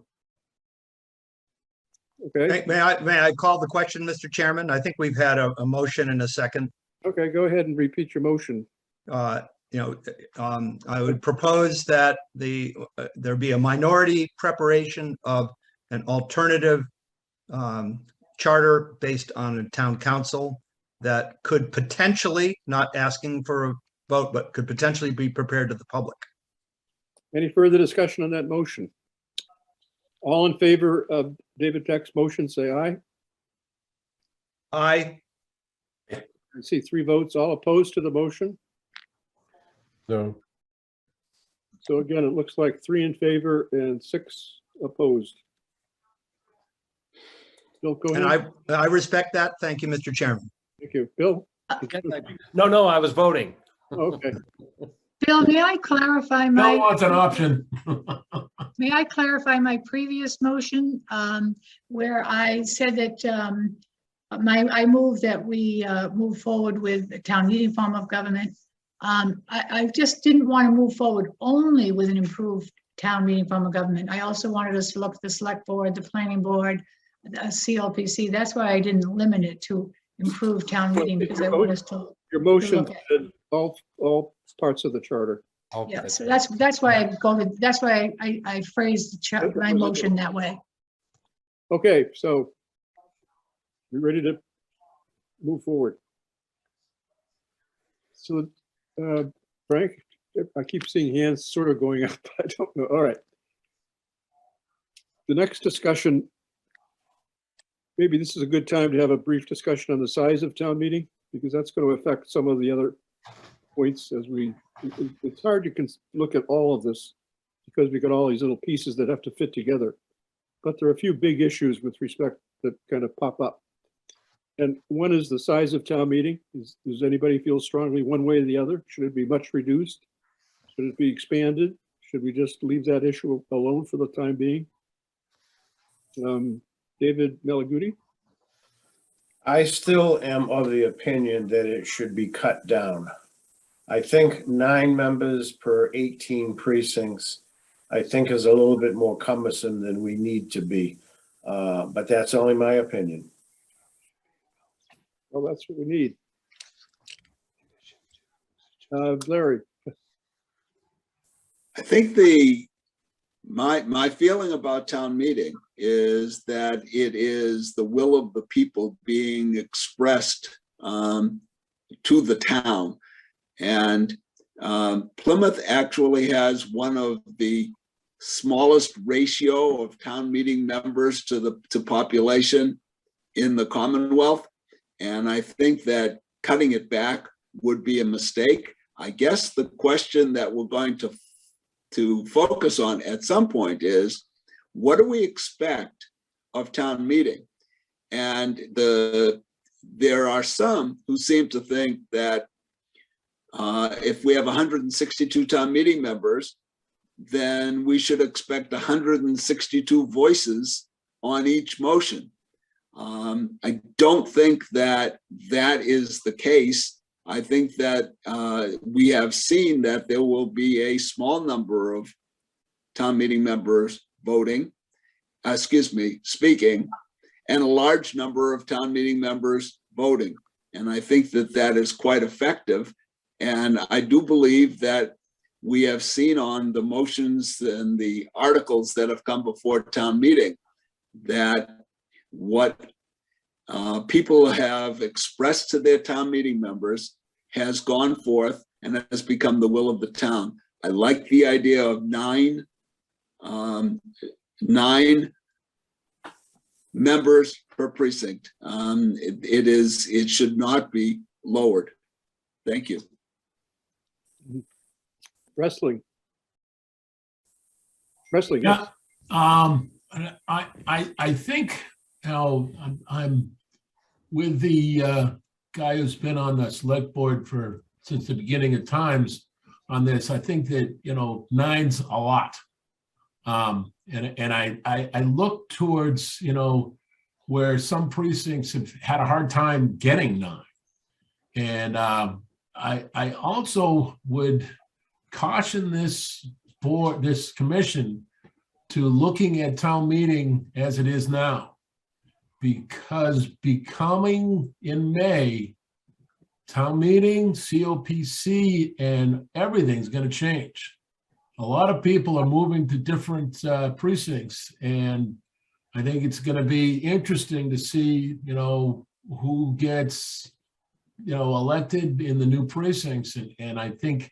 Okay. May I call the question, Mr. Chairman? I think we've had a motion and a second. Okay, go ahead and repeat your motion. I would propose that there be a minority preparation of an alternative charter based on a town council that could potentially, not asking for a vote, but could potentially be prepared to the public. Any further discussion on that motion? All in favor of David Peck's motion, say aye. Aye. I see 3 votes. All opposed to the motion. No. So again, it looks like 3 in favor and 6 opposed. Bill, go ahead. And I respect that. Thank you, Mr. Chairman. Thank you. Bill? No, I was voting. Okay. Bill, may I clarify No one's an option. may I clarify my previous motion, where I said that, I move that we move forward with the town meeting form of government. I just didn't want to move forward only with an improved town meeting form of government. I also wanted us to look at the select board, the planning board, the CLPC. That's why I didn't limit it to improved town meeting, because I want us to. Your motion look at- said all parts of the charter. Yeah, so that's why I phrased my motion that way. Okay, so you ready to move forward? So, Frank, I keep seeing hands sort of going up. I don't know. All right. The next discussion, maybe this is a good time to have a brief discussion on the size of town meeting, because that's going to affect some of the other points as it's hard to look at all of this because we got all these little pieces that have to fit together. But there are a few big issues with respect that kind of pop up. And one is the size of town meeting. Does anybody feel strongly one way or the other? Should it be much reduced? Should it be expanded? should we just leave that issue alone for the time being? David Malaguti? I still am of the opinion that it should be cut down. I think 9 members per 18 precincts, I think is a little bit more cumbersome than we need to be. But that's only my opinion. Well, that's what we need. Larry? I think my feeling about town meeting is that it is the will of the people being expressed to the town. And Plymouth actually has one of the smallest ratio of town meeting members to population in the Commonwealth. And I think that cutting it back would be a mistake. I guess the question that we're going to focus on at some point is, what do we expect of town meeting? And there are some who seem to think that if we have 162 town meeting members, then we should expect 162 voices on each motion. I don't think that that is the case. I think that we have seen that there will be a small number of town meeting members speaking, and a large number of town meeting members voting. And I think that that is quite effective. And I do believe that we have seen on the motions and the articles that have come before town meeting that what people have expressed to their town meeting members has gone forth and has become the will of the town. I like the idea of nine members per precinct. It should not be lowered. Thank you. Wrestling. Yeah. Yes. I think, I'm with the guy who's been on the select board since the beginning of times on this. I think that, 9's a lot. And I look towards, where some precincts have had a hard time getting 9. And I also would caution this board, this commission, to looking at town meeting as it is now, because becoming in May, town meeting, COPC, and everything's going to change. A lot of people are moving to different precincts, and I think it's going to be interesting to see, who gets, elected in the new precincts, and I think,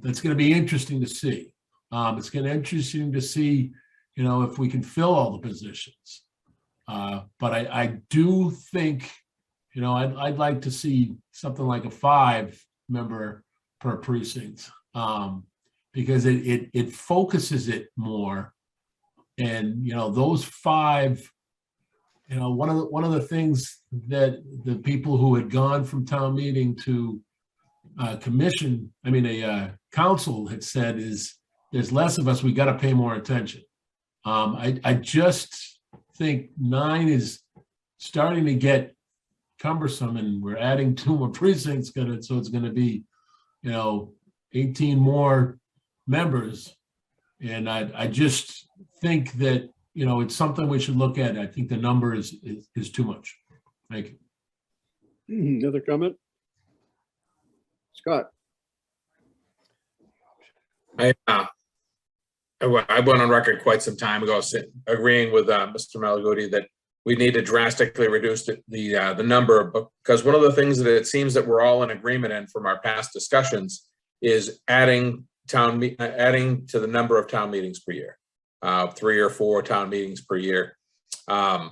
that's going to be interesting to see. It's going to be interesting to see, if we can fill all the positions. But I do think, I'd like to see something like a 5-member per precinct, because it focuses it more. And, those 5, one of the things that the people who had gone from town meeting to council had said is, there's less of us, we got to pay more attention. I just think 9 is starting to get cumbersome, and we're adding 2 more precincts, so it's going to be, 18 more members. And I just think that, it's something we should look at. I think the number is too much. Thank you. Another comment? Scott? I went on record quite some time ago agreeing with Mr. Malaguti that we need to drastically reduce the number, because one of the things that it seems that we're all in agreement in from our past discussions is adding to the number of town meetings per year, 3 or 4 town meetings per year. I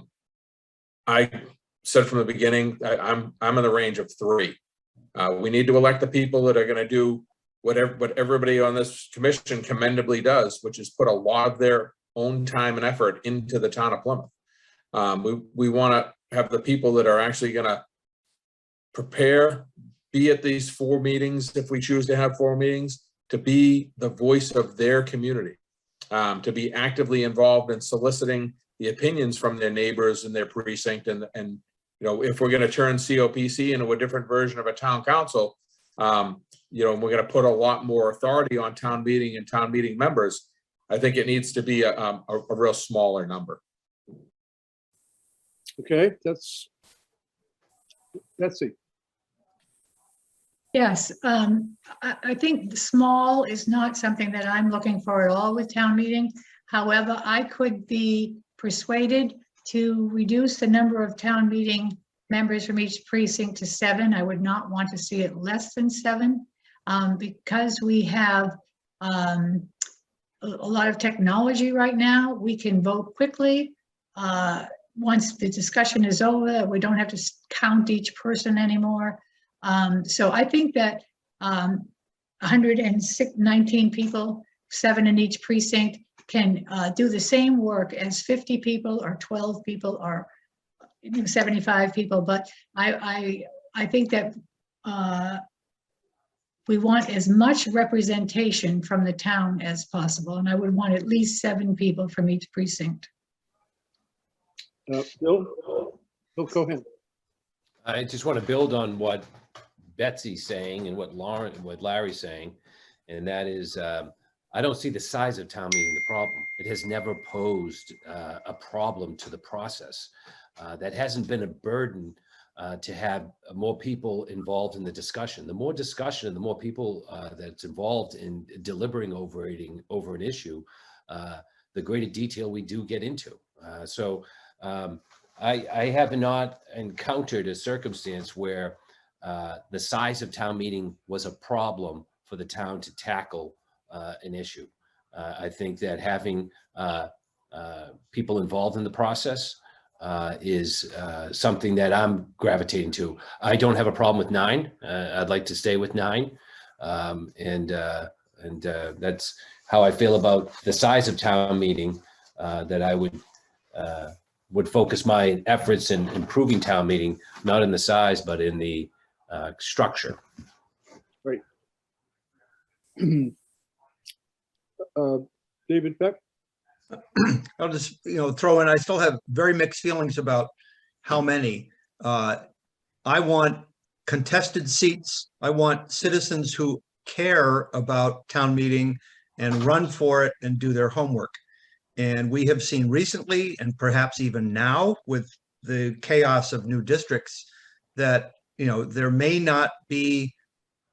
said from the beginning, I'm in the range of 3. We need to elect the people that are going to do what everybody on this commission commendably does, which is put a lot of their own time and effort into the town of Plymouth. We want to have the people that are actually going to prepare, be at these 4 meetings if we choose to have 4 meetings, to be the voice of their community, to be actively involved in soliciting the opinions from their neighbors in their precinct. And you know, if we're going to turn COPC into a different version of a town council, you know, and we're going to put a lot more authority on town meeting and town meeting members, I think it needs to be a real smaller number. Okay, that's it. Yes, I think small is not something that I'm looking for at all with town meeting. However, I could be persuaded to reduce the number of town meeting members from each precinct to 7. I would not want to see it less than 7, because we have a lot of technology right now. We can vote quickly. Once the discussion is over, we don't have to count each person anymore. So I think that 119 people, 7 in each precinct, can do the same work as 50 people or 12 people or 75 people. But I think that we want as much representation from the town as possible, and I would want at least 7 people from each precinct. Bill, go ahead. I just want to build on what Betsy's saying and what Larry's saying, and that is, I don't see the size of town meeting the problem. It has never posed a problem to the process. That hasn't been a burden to have more people involved in the discussion. The more discussion, the more people that's involved in deliberating over an issue, the greater detail we do get into. I have not encountered a circumstance where the size of town meeting was a problem for the town to tackle an issue. I think that having people involved in the process is something that I'm gravitating to. I don't have a problem with 9. I'd like to stay with 9. And that's how I feel about the size of town meeting, that I would focus my efforts in improving town meeting, not in the size, but in the structure. Right. David Beck? I'll just, throw in, I still have very mixed feelings about how many. I want contested seats. I want citizens who care about town meeting and run for it and do their homework. And we have seen recently, and perhaps even now with the chaos of new districts, that, there may not be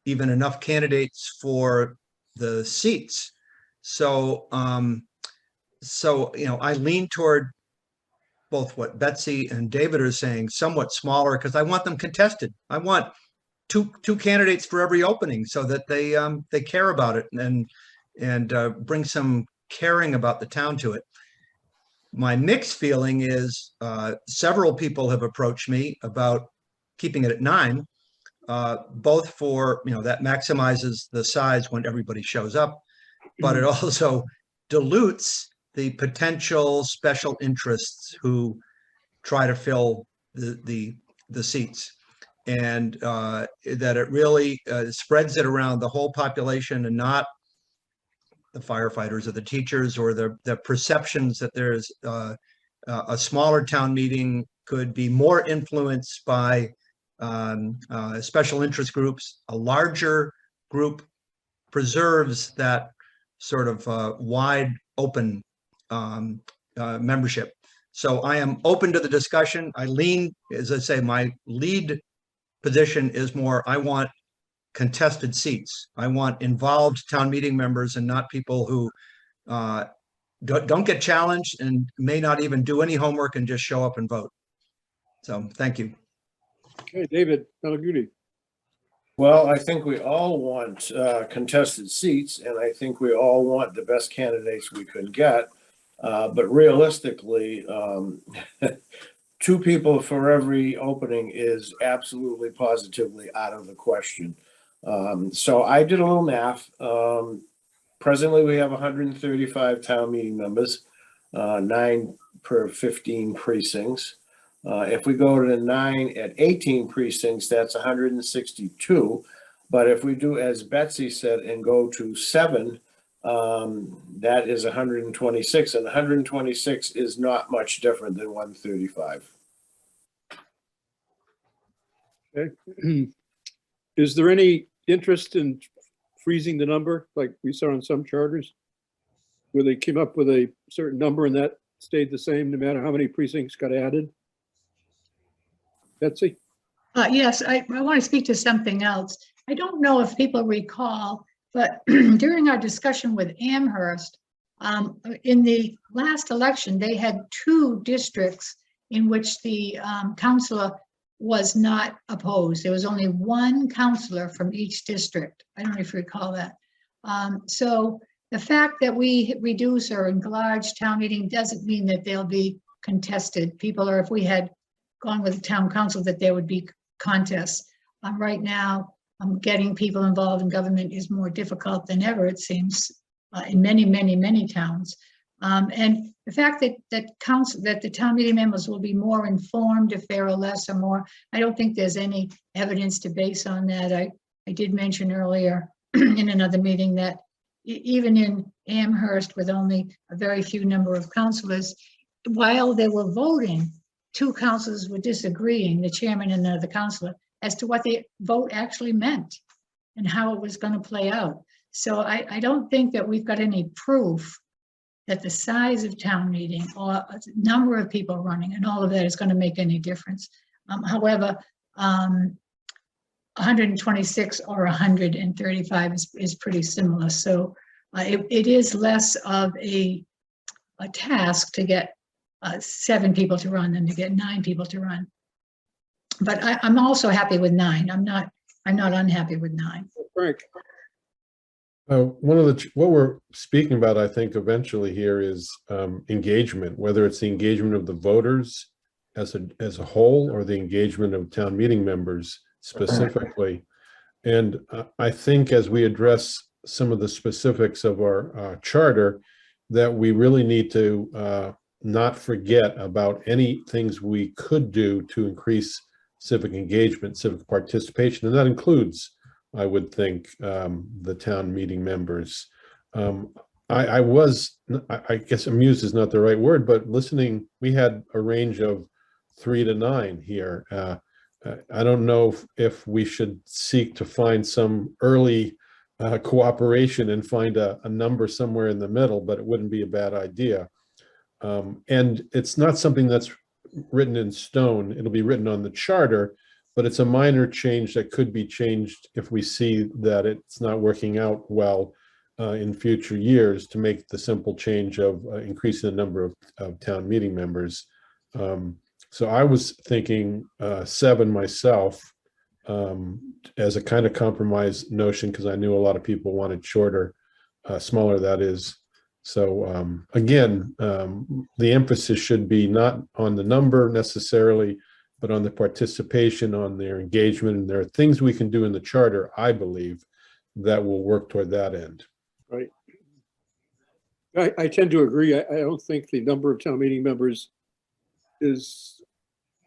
even enough candidates for the seats. So, I lean toward both what Betsy and David are saying, somewhat smaller, because I want them contested. I want two candidates for every opening, so that they care about it and bring some caring about the town to it. My mixed feeling is several people have approached me about keeping it at 9, both for, that maximizes the size when everybody shows up, but it also dilutes the potential special interests who try to fill the seats, and that it really spreads it around the whole population and not the firefighters or the teachers, or the perceptions that there's a smaller town meeting could be more influenced by special interest groups. A larger group preserves that sort of wide open membership. So I am open to the discussion. I lean, as I say, my lead position is more, I want contested seats. I want involved town meeting members, and not people who don't get challenged and may not even do any homework and just show up and vote. So thank you. Okay, David Pellegrini. Well, I think we all want contested seats, and I think we all want the best candidates we could get. But realistically, 2 people for every opening is absolutely positively out of the question. So I did a little math. Presently, we have 135 town meeting members, 9 per 15 precincts. If we go to 9 at 18 precincts, that's 162. But if we do, as Betsy said, and go to 7, that is 126, and 126 is not much different than 135. Is there any interest in freezing the number like we saw in some charters? Where they came up with a certain number and that stayed the same no matter how many precincts got added? Betsy? Yes, I want to speak to something else. I don't know if people recall, but during our discussion with Amherst, in the last election, they had 2 districts in which the councillor was not opposed. There was only 1 councillor from each district. I don't know if you recall that. So the fact that we reduce or enlarge town meeting doesn't mean that they'll be contested. People, or if we had gone with the town council, that there would be contests. Right now, getting people involved in government is more difficult than ever, it seems, in many, many, many towns. And the fact that the town meeting members will be more informed if there are less or more, I don't think there's any evidence to base on that. I did mention earlier in another meeting that even in Amherst, with only a very few number of councillors, while they were voting, 2 councillors were disagreeing, the chairman and the councillor, as to what the vote actually meant and how it was going to play out. So I don't think that we've got any proof that the size of town meeting or number of people running and all of that is going to make any difference. However, 126 or 135 is pretty similar. So it is less of a task to get 7 people to run than to get 9 people to run. But I'm also happy with 9. I'm not unhappy with 9. Frank? One of what we're speaking about, I think, eventually here is engagement, whether it's the engagement of the voters as a whole or the engagement of town meeting members specifically. And I think as we address some of the specifics of our charter, that we really need to not forget about any things we could do to increase civic engagement, civic participation, and that includes, I would think, the town meeting members. I guess amused is not the right word, but listening, we had a range of 3 to 9 here. I don't know if we should seek to find some early cooperation and find a number somewhere in the middle, but it wouldn't be a bad idea. And it's not something that's written in stone. It'll be written on the charter, but it's a minor change that could be changed if we see that it's not working out well in future years, to make the simple change of increasing the number of town meeting members. So I was thinking 7 myself as a kind of compromise notion, because I knew a lot of people wanted shorter, smaller, that is. So again, the emphasis should be not on the number necessarily, but on the participation, on their engagement. And there are things we can do in the charter, I believe, that will work toward that end. Right. I tend to agree. I don't think the number of town meeting members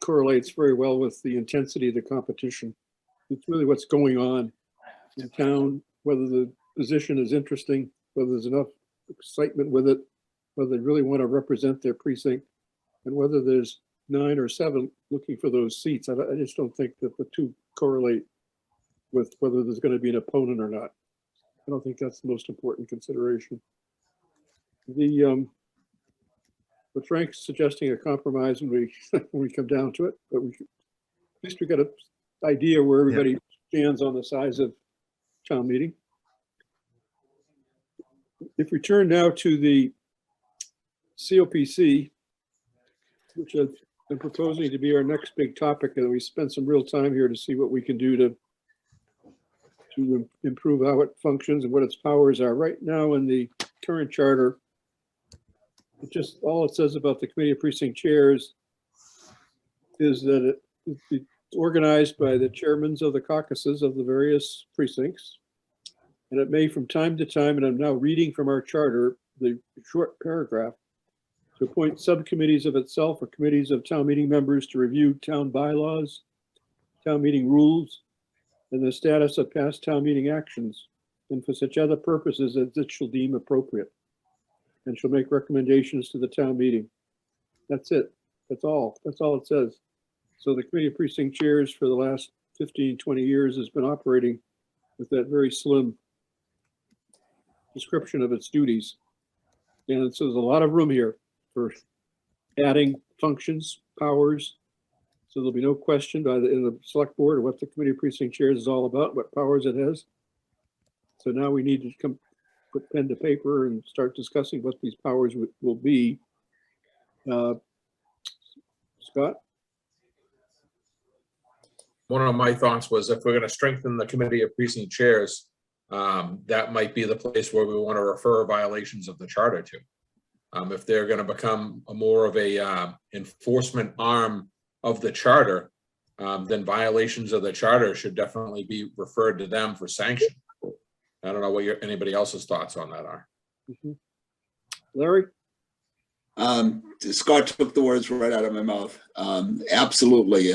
correlates very well with the intensity of the competition. It's really what's going on in town, whether the position is interesting, whether there's enough excitement with it, whether they really want to represent their precinct, and whether there's 9 or 7 looking for those seats. I just don't think that the 2 correlate with whether there's going to be an opponent or not. I don't think that's the most important consideration. But Frank's suggesting a compromise when we come down to it, but at least we got an idea where everybody stands on the size of town meeting. If we turn now to the COPC, which I've been proposing to be our next big topic, and we spend some real time here to see what we can do to improve how it functions and what its powers are. Right now in the current charter, just all it says about the committee of precinct chairs is that it's organized by the chairmen of the caucuses of the various precincts. And it may from time to time, and I'm now reading from our charter, the short paragraph, to appoint subcommittees of itself or committees of town meeting members to review town bylaws, town meeting rules, and the status of past town meeting actions, and for such other purposes as it shall deem appropriate, and shall make recommendations to the town meeting. That's it. That's all. That's all it says. So the committee of precinct chairs for the last 15, 20 years has been operating with that very slim description of its duties. And so there's a lot of room here for adding functions, powers. So there'll be no question by in the select board of what the committee of precinct chairs is all about, what powers it has. So now we need to put pen to paper and start discussing what these powers will be. Scott? One of my thoughts was if we're going to strengthen the committee of precinct chairs, that might be the place where we want to refer violations of the charter to. If they're going to become more of a enforcement arm of the charter, then violations of the charter should definitely be referred to them for sanction. I don't know what anybody else's thoughts on that are. Larry? Scott took the words right out of my mouth. Absolutely.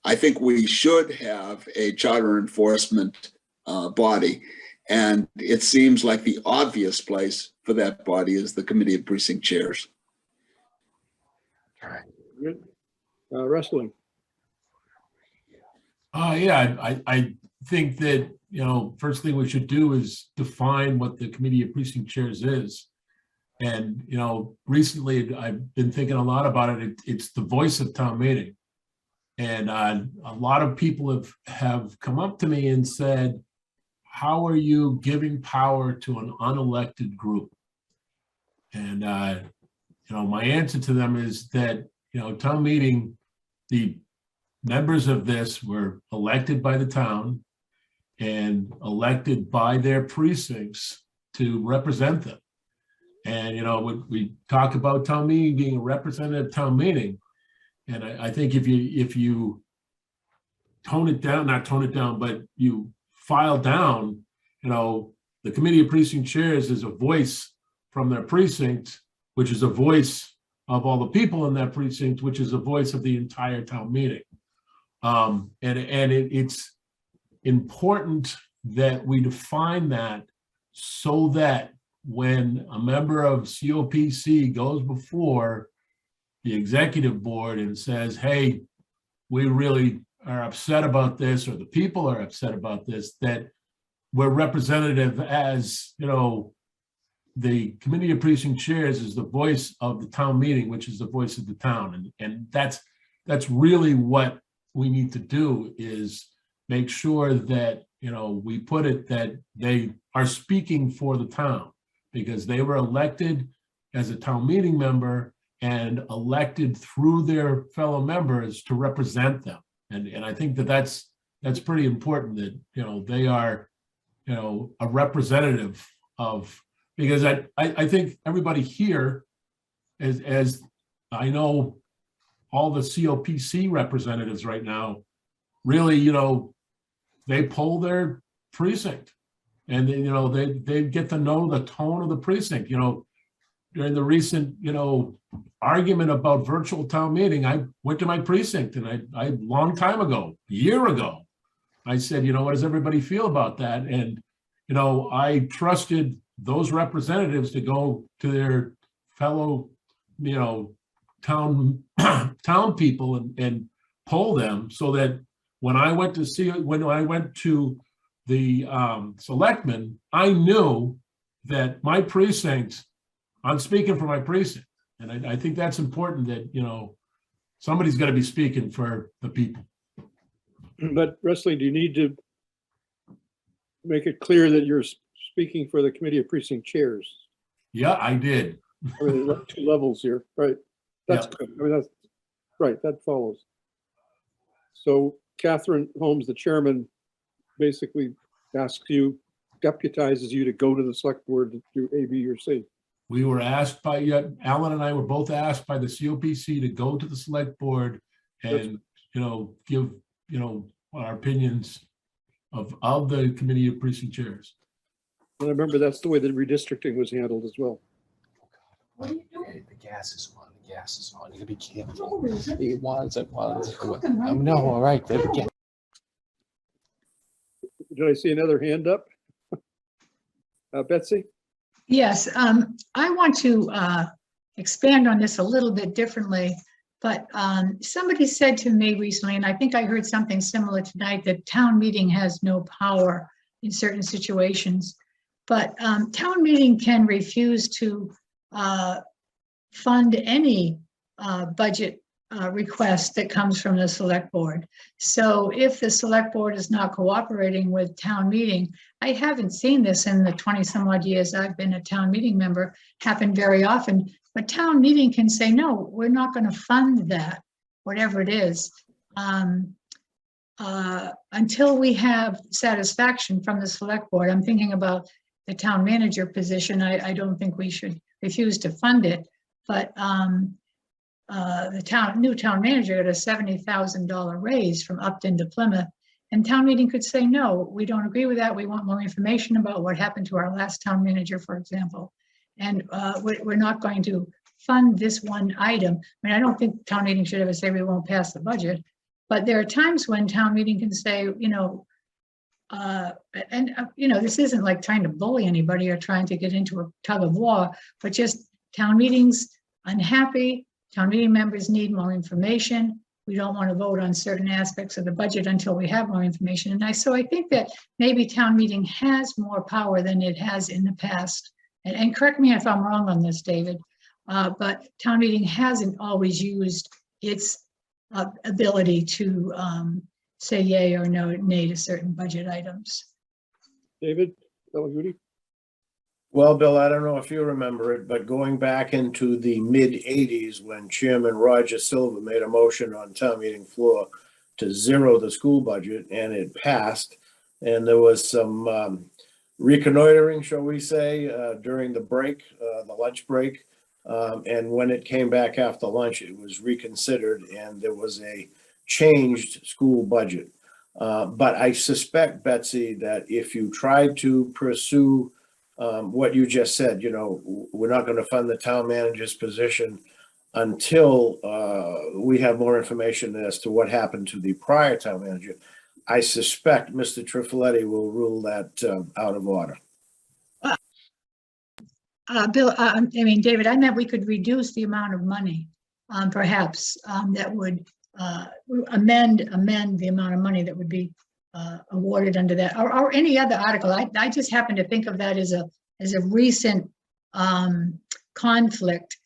I think we should have a charter enforcement body, and it seems like the obvious place for that body is the committee of precinct chairs. Good. Wrestling. Yeah, I think that, first thing we should do is define what the committee of precinct chairs is. And, recently I've been thinking a lot about it. It's the voice of town meeting. And a lot of people have come up to me and said, how are you giving power to an unelected group? And, my answer to them is that, town meeting, the members of this were elected by the town and elected by their precincts to represent them. And, we talk about town meeting being a representative town meeting. And I think if you tone it down, not tone it down, but you file down, the committee of precinct chairs is a voice from their precinct, which is a voice of all the people in that precinct, which is a voice of the entire town meeting. It's important that we define that so that when a member of COPC goes before the executive board and says, hey, we really are upset about this, or the people are upset about this, that we're representative as, the committee of precinct chairs is the voice of the town meeting, which is the voice of the town. And that's really what we need to do, is make sure that, we put it that they are speaking for the town, because they were elected as a town meeting member and elected through their fellow members to represent them. And I think that's pretty important, that, they are, a representative of, because I think everybody here, as I know, all the COPC representatives right now, really, they poll their precinct, and they get to know the tone of the precinct. During the recent, argument about virtual town meeting, I went to my precinct, and I long time ago, a year ago, I said, what does everybody feel about that? And, I trusted those representatives to go to their fellow, town people and poll them, so that when I went to the selectmen, I knew that my precinct, I'm speaking for my precinct. And I think that's important, that, somebody's got to be speaking for the people. But Wrestling, do you need to make it clear that you're speaking for the committee of precinct chairs? Yeah, I did. I mean, there are two levels here, right? That's good. I mean, that's right. That follows. So Catherine Holmes, the chairman, basically asks you, deputizes you to go to the select board to do A, B, or C. We were asked by, Alan and I were both asked by the COPC to go to the select board and, give, our opinions of the committee of precinct chairs. And I remember that's the way that redistricting was handled as well. Hey, the gas is on. The gas is on. You gotta be careful. It was. No, all right. There we go. Did I see another hand up? Betsy? Yes, I want to expand on this a little bit differently, but somebody said to me recently, and I think I heard something similar tonight, that town meeting has no power in certain situations. But town meeting can refuse to fund any budget request that comes from the select board. So if the select board is not cooperating with town meeting, I haven't seen this in the 20 some odd years I've been a town meeting member happen very often, but town meeting can say, no, we're not going to fund that, whatever it is, until we have satisfaction from the select board. I'm thinking about the town manager position. I don't think we should refuse to fund it, but the new town manager got a $70,000 raise from Upton to Plymouth, and town meeting could say, no, we don't agree with that. We want more information about what happened to our last town manager, for example. And we're not going to fund this one item. I mean, I don't think town meeting should ever say we won't pass the budget, but there are times when town meeting can say, this isn't like trying to bully anybody or trying to get into a tug of war, but just town meetings unhappy, town meeting members need more information. We don't want to vote on certain aspects of the budget until we have more information. And so I think that maybe town meeting has more power than it has in the past. And correct me if I'm wrong on this, David, but town meeting hasn't always used its ability to say yay or no, nay to certain budget items. David? Delahuti? Well, Bill, I don't know if you remember it, but going back into the mid-'80s when Chairman Roger Silver made a motion on town meeting floor to zero the school budget, and it passed, and there was some reconnoitering, shall we say, during the break, the lunch break. And when it came back after lunch, it was reconsidered and there was a changed school budget. But I suspect, Betsy, that if you try to pursue what you just said, we're not going to fund the town manager's position until we have more information as to what happened to the prior town manager. I suspect Mr. Trifoletti will rule that out of order. Bill, David, I meant we could reduce the amount of money, perhaps, that would amend the amount of money that would be awarded under that, or any other article. I just happen to think of that as a recent conflict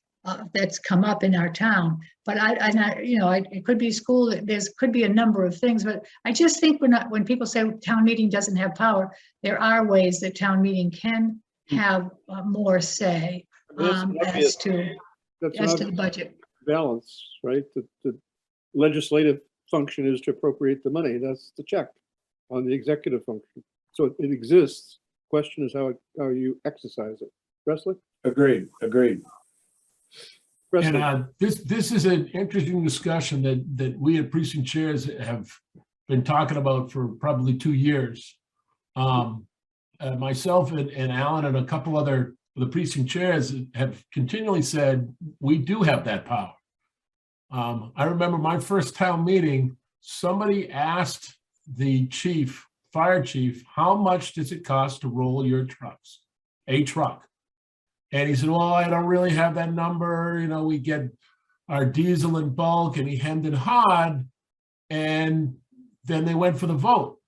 that's come up in our town. But it could be school. Could be a number of things. But I just think when people say town meeting doesn't have power, there are ways that town meeting can have more say as to the budget. Balance, right? The legislative function is to appropriate the money. That's the check on the executive function. So it exists. Question is how you exercise it. Presley? Agreed. Presley? And this is an interesting discussion that we at precinct chairs have been talking about for probably 2 years. Myself and Alan and a couple other the precinct chairs have continually said we do have that power. I remember my first town meeting, somebody asked the fire chief, how much does it cost to roll your trucks, a truck? And he said, well, I don't really have that number. We get our diesel in bulk, and he hemmed and hawed, and then they went for the vote.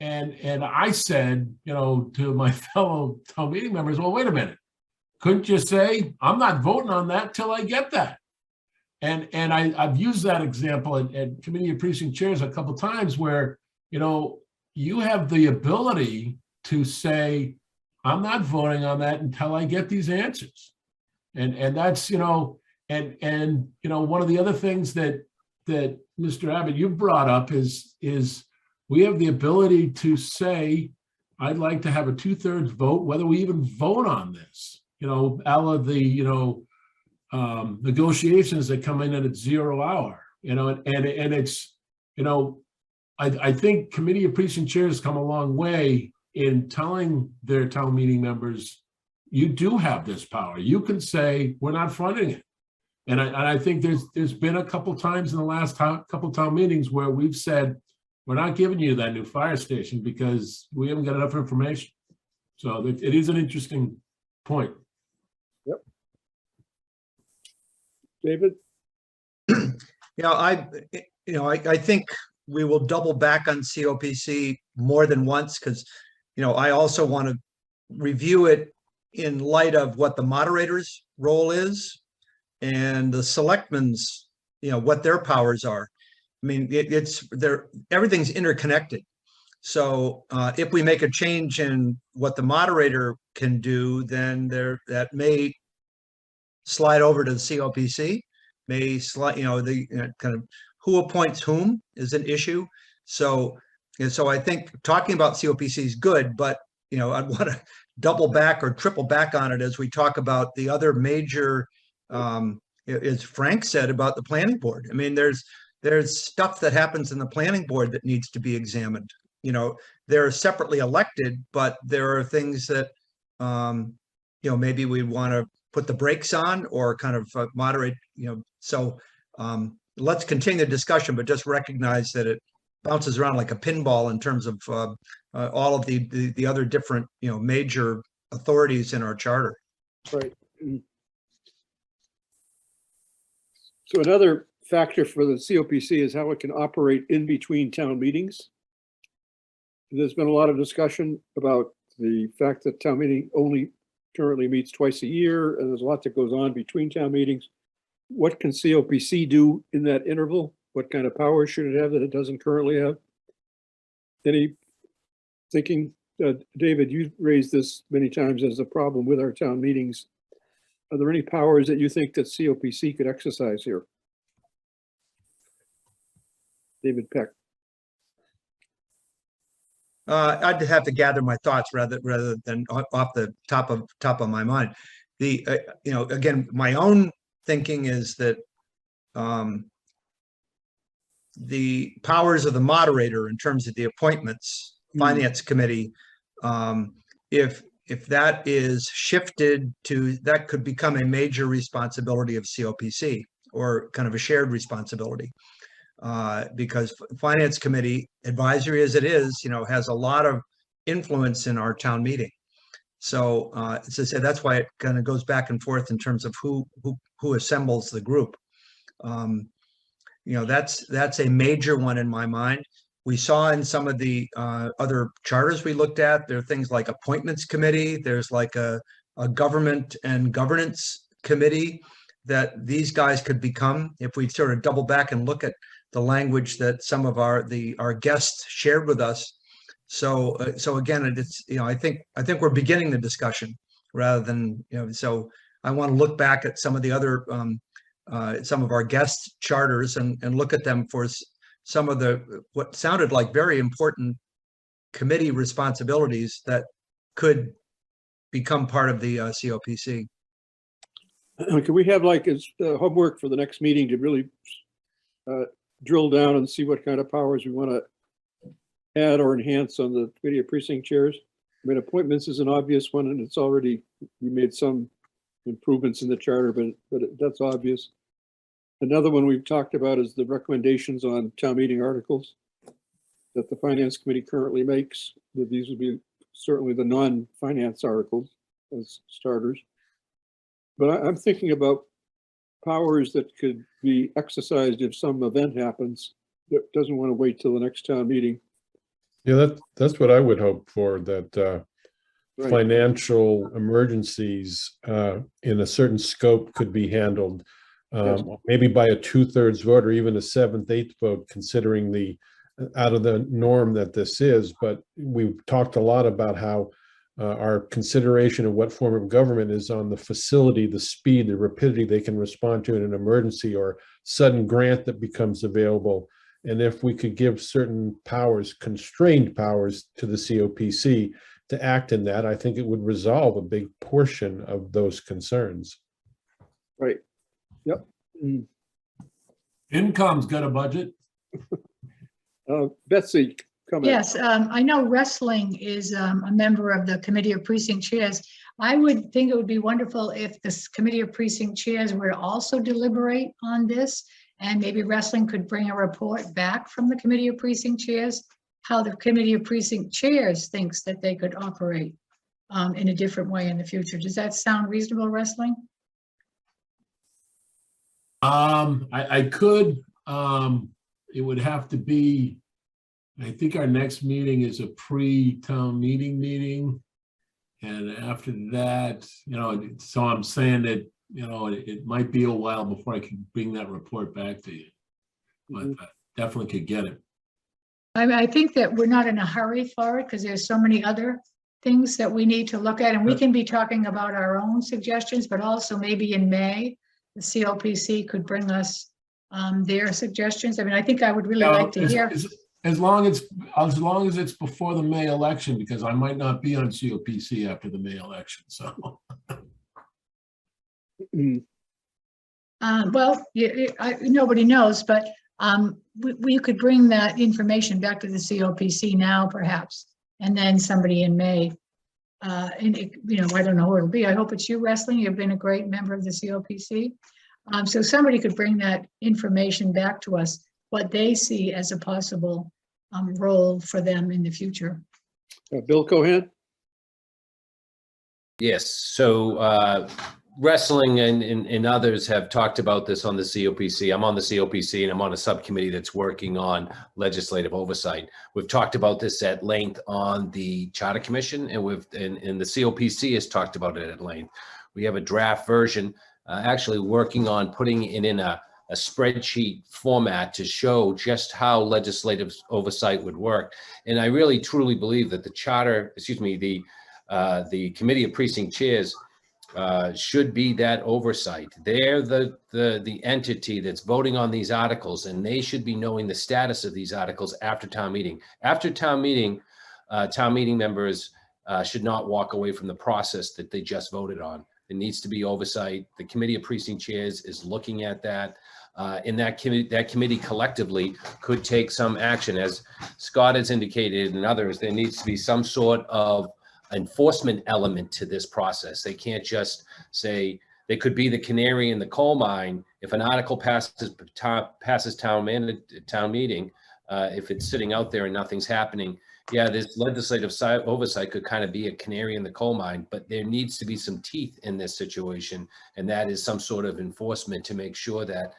And I said, to my fellow town meeting members, well, wait a minute. Couldn't you say, I'm not voting on that till I get that? And I've used that example at committee of precinct chairs a couple of times where, you have the ability to say, I'm not voting on that until I get these answers. And that's, one of the other things that Mr. Abbott, you brought up is we have the ability to say, I'd like to have a 2/3 vote, whether we even vote on this, out of the, negotiations that come in at 0 hour, and it's, I think committee of precinct chairs come a long way in telling their town meeting members, you do have this power. You can say, we're not funding it. And I think there's been a couple times in the last couple town meetings where we've said, we're not giving you that new fire station because we haven't got enough information. So it is an interesting point. David? I think we will double back on COPC more than once because, I also want to review it in light of what the moderator's role is and the selectmen's, what their powers are. I mean, everything's interconnected. So if we make a change in what the moderator can do, then that may slide over to the COPC, may slide, kind of who appoints whom is an issue. So I think talking about COPC is good, but I'd want to double back or triple back on it as we talk about the other major, as Frank said about the planning board. I mean, there's stuff that happens in the planning board that needs to be examined. They're separately elected, but there are things that, maybe we want to put the brakes on or kind of moderate, so let's continue the discussion, but just recognize that it bounces around like a pinball in terms of all of the other different, major authorities in our charter. Right. So another factor for the COPC is how it can operate in between town meetings. There's been a lot of discussion about the fact that town meeting only currently meets twice a year, and there's a lot that goes on between town meetings. What can COPC do in that interval? What kind of powers should it have that it doesn't currently have? Any thinking? David, you've raised this many times as a problem with our town meetings. Are there any powers that you think that COPC could exercise here? David Peck. I'd have to gather my thoughts rather than off the top of my mind. Again, my own thinking is that the powers of the moderator in terms of the appointments, finance committee, if that is shifted to, that could become a major responsibility of COPC or kind of a shared responsibility. Because finance committee, advisory as it is, has a lot of influence in our town meeting. So as I said, that's why it kind of goes back and forth in terms of who assembles the group. That's a major one in my mind. We saw in some of the other charters we looked at, there are things like appointments committee. There's like a government and governance committee that these guys could become if we sort of double back and look at the language that some of our guests shared with us. So again, it's, I think we're beginning the discussion rather than, so I want to look back at some of the other, some of our guest charters and look at them for some of what sounded like very important committee responsibilities that could become part of the COPC. Can we have like as homework for the next meeting to really drill down and see what kind of powers we want to add or enhance on the committee of precinct chairs? I mean, appointments is an obvious one, and it's already, we made some improvements in the charter, but that's obvious. Another one we've talked about is the recommendations on town meeting articles that the finance committee currently makes. That these would be certainly the non-finance articles as starters. But I'm thinking about powers that could be exercised if some event happens that doesn't want to wait till the next town meeting. Yeah, that's what I would hope for, that Right. financial emergencies in a certain scope could be handled Yes. maybe by a 2/3 vote or even a 7/8 vote, considering the out of the norm that this is. But we've talked a lot about how our consideration of what form of government is on the facility, the speed, the rapidity they can respond to in an emergency or sudden grant that becomes available. And if we could give certain powers, constrained powers to the COPC to act in that, I think it would resolve a big portion of those concerns. Right. Yep. Incom's got a budget. Betsy, come in. Yes, I know wrestling is a member of the Committee of Precinct Chairs. I would think it would be wonderful if this Committee of Precinct Chairs were to also deliberate on this And maybe wrestling could bring a report back from the committee of precinct chairs, how the committee of precinct chairs thinks that they could operate in a different way in the future. Does that sound reasonable, wrestling? I could, it would have to be, I think our next meeting is a pre-town meeting. And after that, so I'm saying that, it might be a while before I can bring that report back to you. But I definitely could get it. I think that we're not in a hurry for it because there's so many other things that we need to look at. And we can be talking about our own suggestions, but also maybe in May, the COPC could bring us their suggestions. I mean, I think I would really like to hear. As long as it's before the May election, because I might not be on COPC after the May election, so. Well, nobody knows, but we could bring that information back to the COPC now, perhaps, and then somebody in May. And I don't know who it'll be. I hope it's you, Wrestling. You've been a great member of the COPC. So somebody could bring that information back to us, what they see as a possible role for them in the future. Bill Cohen? Yes, so wrestling and others have talked about this on the COPC. I'm on the COPC and I'm on a subcommittee that's working on legislative oversight. We've talked about this at length on the Charter Commission, and the COPC has talked about it at length. We have a draft version, actually working on putting it in a spreadsheet format to show just how legislative oversight would work. And I really truly believe that the Committee of Precinct Chairs should be that oversight. They're the entity that's voting on these articles, and they should be knowing the status of these articles after town meeting. After town meeting members should not walk away from the process that they just voted on. There needs to be oversight. The Committee of Precinct Chairs is looking at that. And that committee collectively could take some action. As Scott has indicated and others, there needs to be some sort of enforcement element to this process. They can't just say, they could be the canary in the coal mine. If an article passes town meeting, if it's sitting out there and nothing's happening, yeah, this legislative oversight could kind of be a canary in the coal mine, but there needs to be some teeth in this situation. And that is some sort of enforcement to make sure that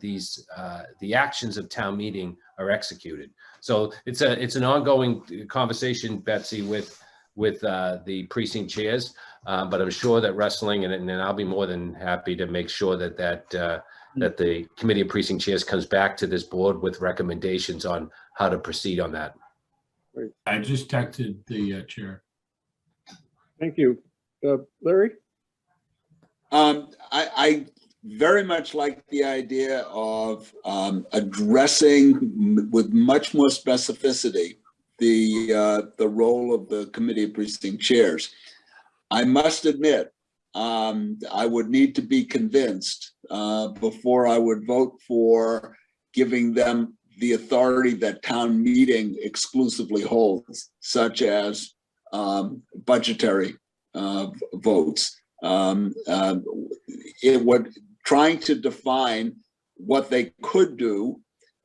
the actions of town meeting are executed. So it's an ongoing conversation, Betsy, with the precinct chairs, but I'm sure that wrestling and I'll be more than happy to make sure that the Committee of Precinct Chairs comes back to this board with recommendations on how to proceed on that. I just texted the chair. Thank you. Larry? I very much like the idea of addressing with much more specificity the role of the Committee of Precinct Chairs. I must admit, I would need to be convinced before I would vote for giving them the authority that town meeting exclusively holds, such as budgetary votes. Trying to define what they could do,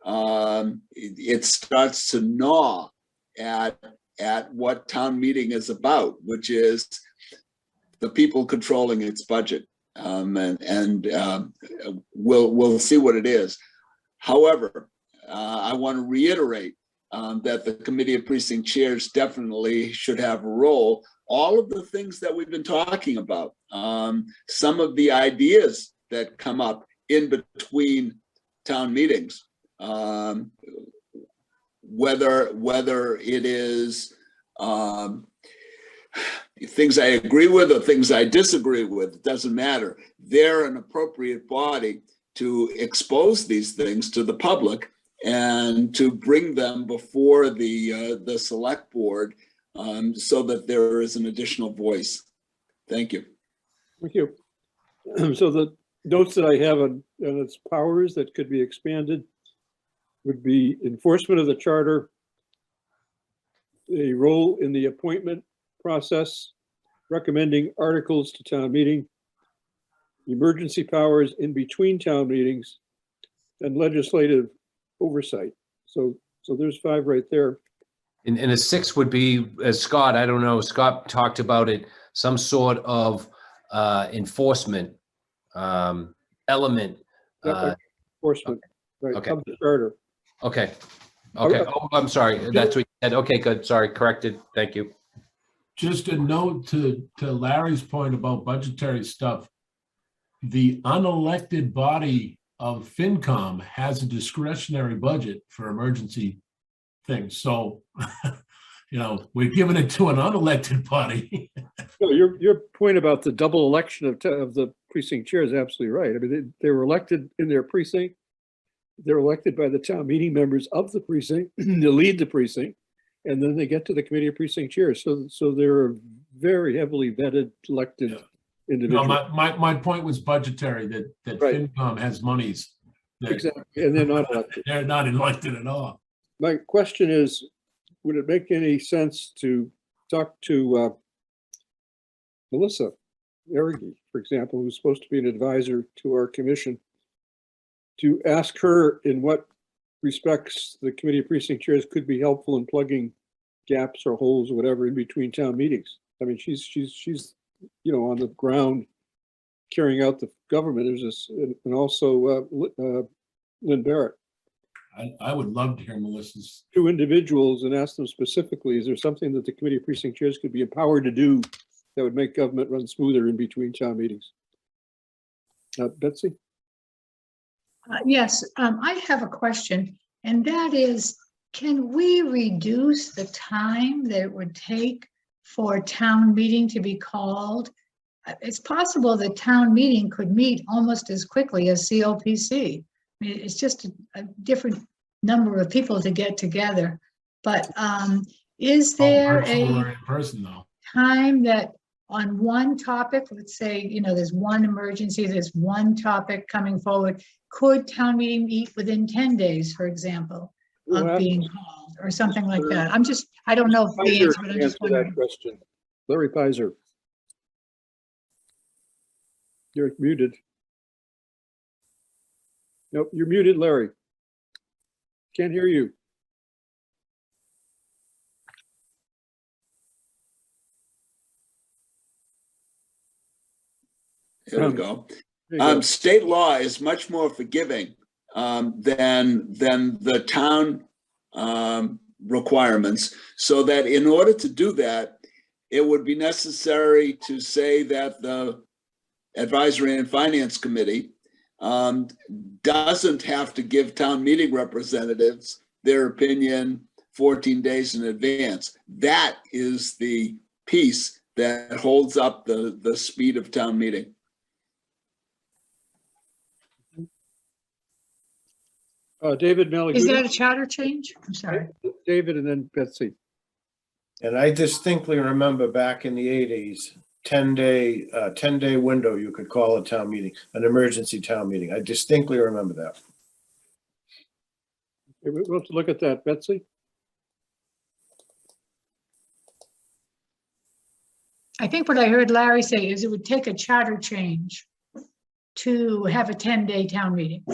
it starts to gnaw at what town meeting is about, which is the people controlling its budget. We'll see what it is. However, I want to reiterate that the Committee of Precinct Chairs definitely should have a role. All of the things that we've been talking about, some of the ideas that come up in between town meetings, whether it is things I agree with or things I disagree with, it doesn't matter. They're an appropriate body to expose these things to the public and to bring them before the select board so that there is an additional voice. Thank you. Thank you. So the notes that I have on its powers that could be expanded would be enforcement of the charter, a role in the appointment process, recommending articles to town meeting, emergency powers in between town meetings, and legislative oversight. So there's 5 right there. And a 6 would be, as Scott, I don't know, Scott talked about it, some sort of enforcement element. Yep, enforcement, right, okay. of the charter. Okay. Okay. Oh, I'm sorry. That's what you said. Okay, good. Sorry, corrected. Thank you. Just a note to Larry's point about budgetary stuff. The unelected body of FinCom has a discretionary budget for emergency things. So, we're giving it to an unelected body. No, your point about the double election of the precinct chair is absolutely right. I mean, they were elected in their precinct. They're elected by the town meeting members of the precinct to lead the precinct, and then they get to the committee of precinct chairs. So they're very heavily vetted, elected No, individuals. my point was budgetary, that Right. FinCom has monies. that Exactly, and they're not elected. They're not elected at all. My question is, would it make any sense to talk to Melissa Argy, for example, who's supposed to be an advisor to our commission, to ask her in what respects the committee of precinct chairs could be helpful in plugging gaps or holes or whatever in between town meetings? I mean, she's on the ground carrying out the government. There's this, and also Lynn Barrett. I would love to hear Melissa's. 2 individuals and ask them specifically, is there something that the committee of precinct chairs could be empowered to do that would make government run smoother in between town meetings? Betsy? Yes, I have a question, and that is, can we reduce the time that it would take for a town meeting to be called? It's possible that town meeting could meet almost as quickly as COPC. I mean, it's just a different number of people to get together. But is there virtual or a in person though? time that on one topic, let's say, there's one emergency, there's one topic coming forward, could town meeting meet within 10 days, for example, of being called or something like that? I don't know if the answer, but I'm just Answer wondering. that question. Larry Pizer. You're muted. Nope, you're muted, Larry. Can't hear you. Here we go. There you go. State law is much more forgiving than the town requirements, so that in order to do that, it would be necessary to say that the Advisory and Finance Committee doesn't have to give town meeting representatives their opinion 14 days in advance. That is the piece that holds up the speed of town meeting. David Malagudi. Is that a charter change? I'm sorry. David and then Betsy. And I distinctly remember back in the 80s, 10-day window, you could call a town meeting, an emergency town meeting. I distinctly remember that. We'll have to look at that. Betsy? I think what I heard Larry say is it would take a charter change to have a 10-day town meeting.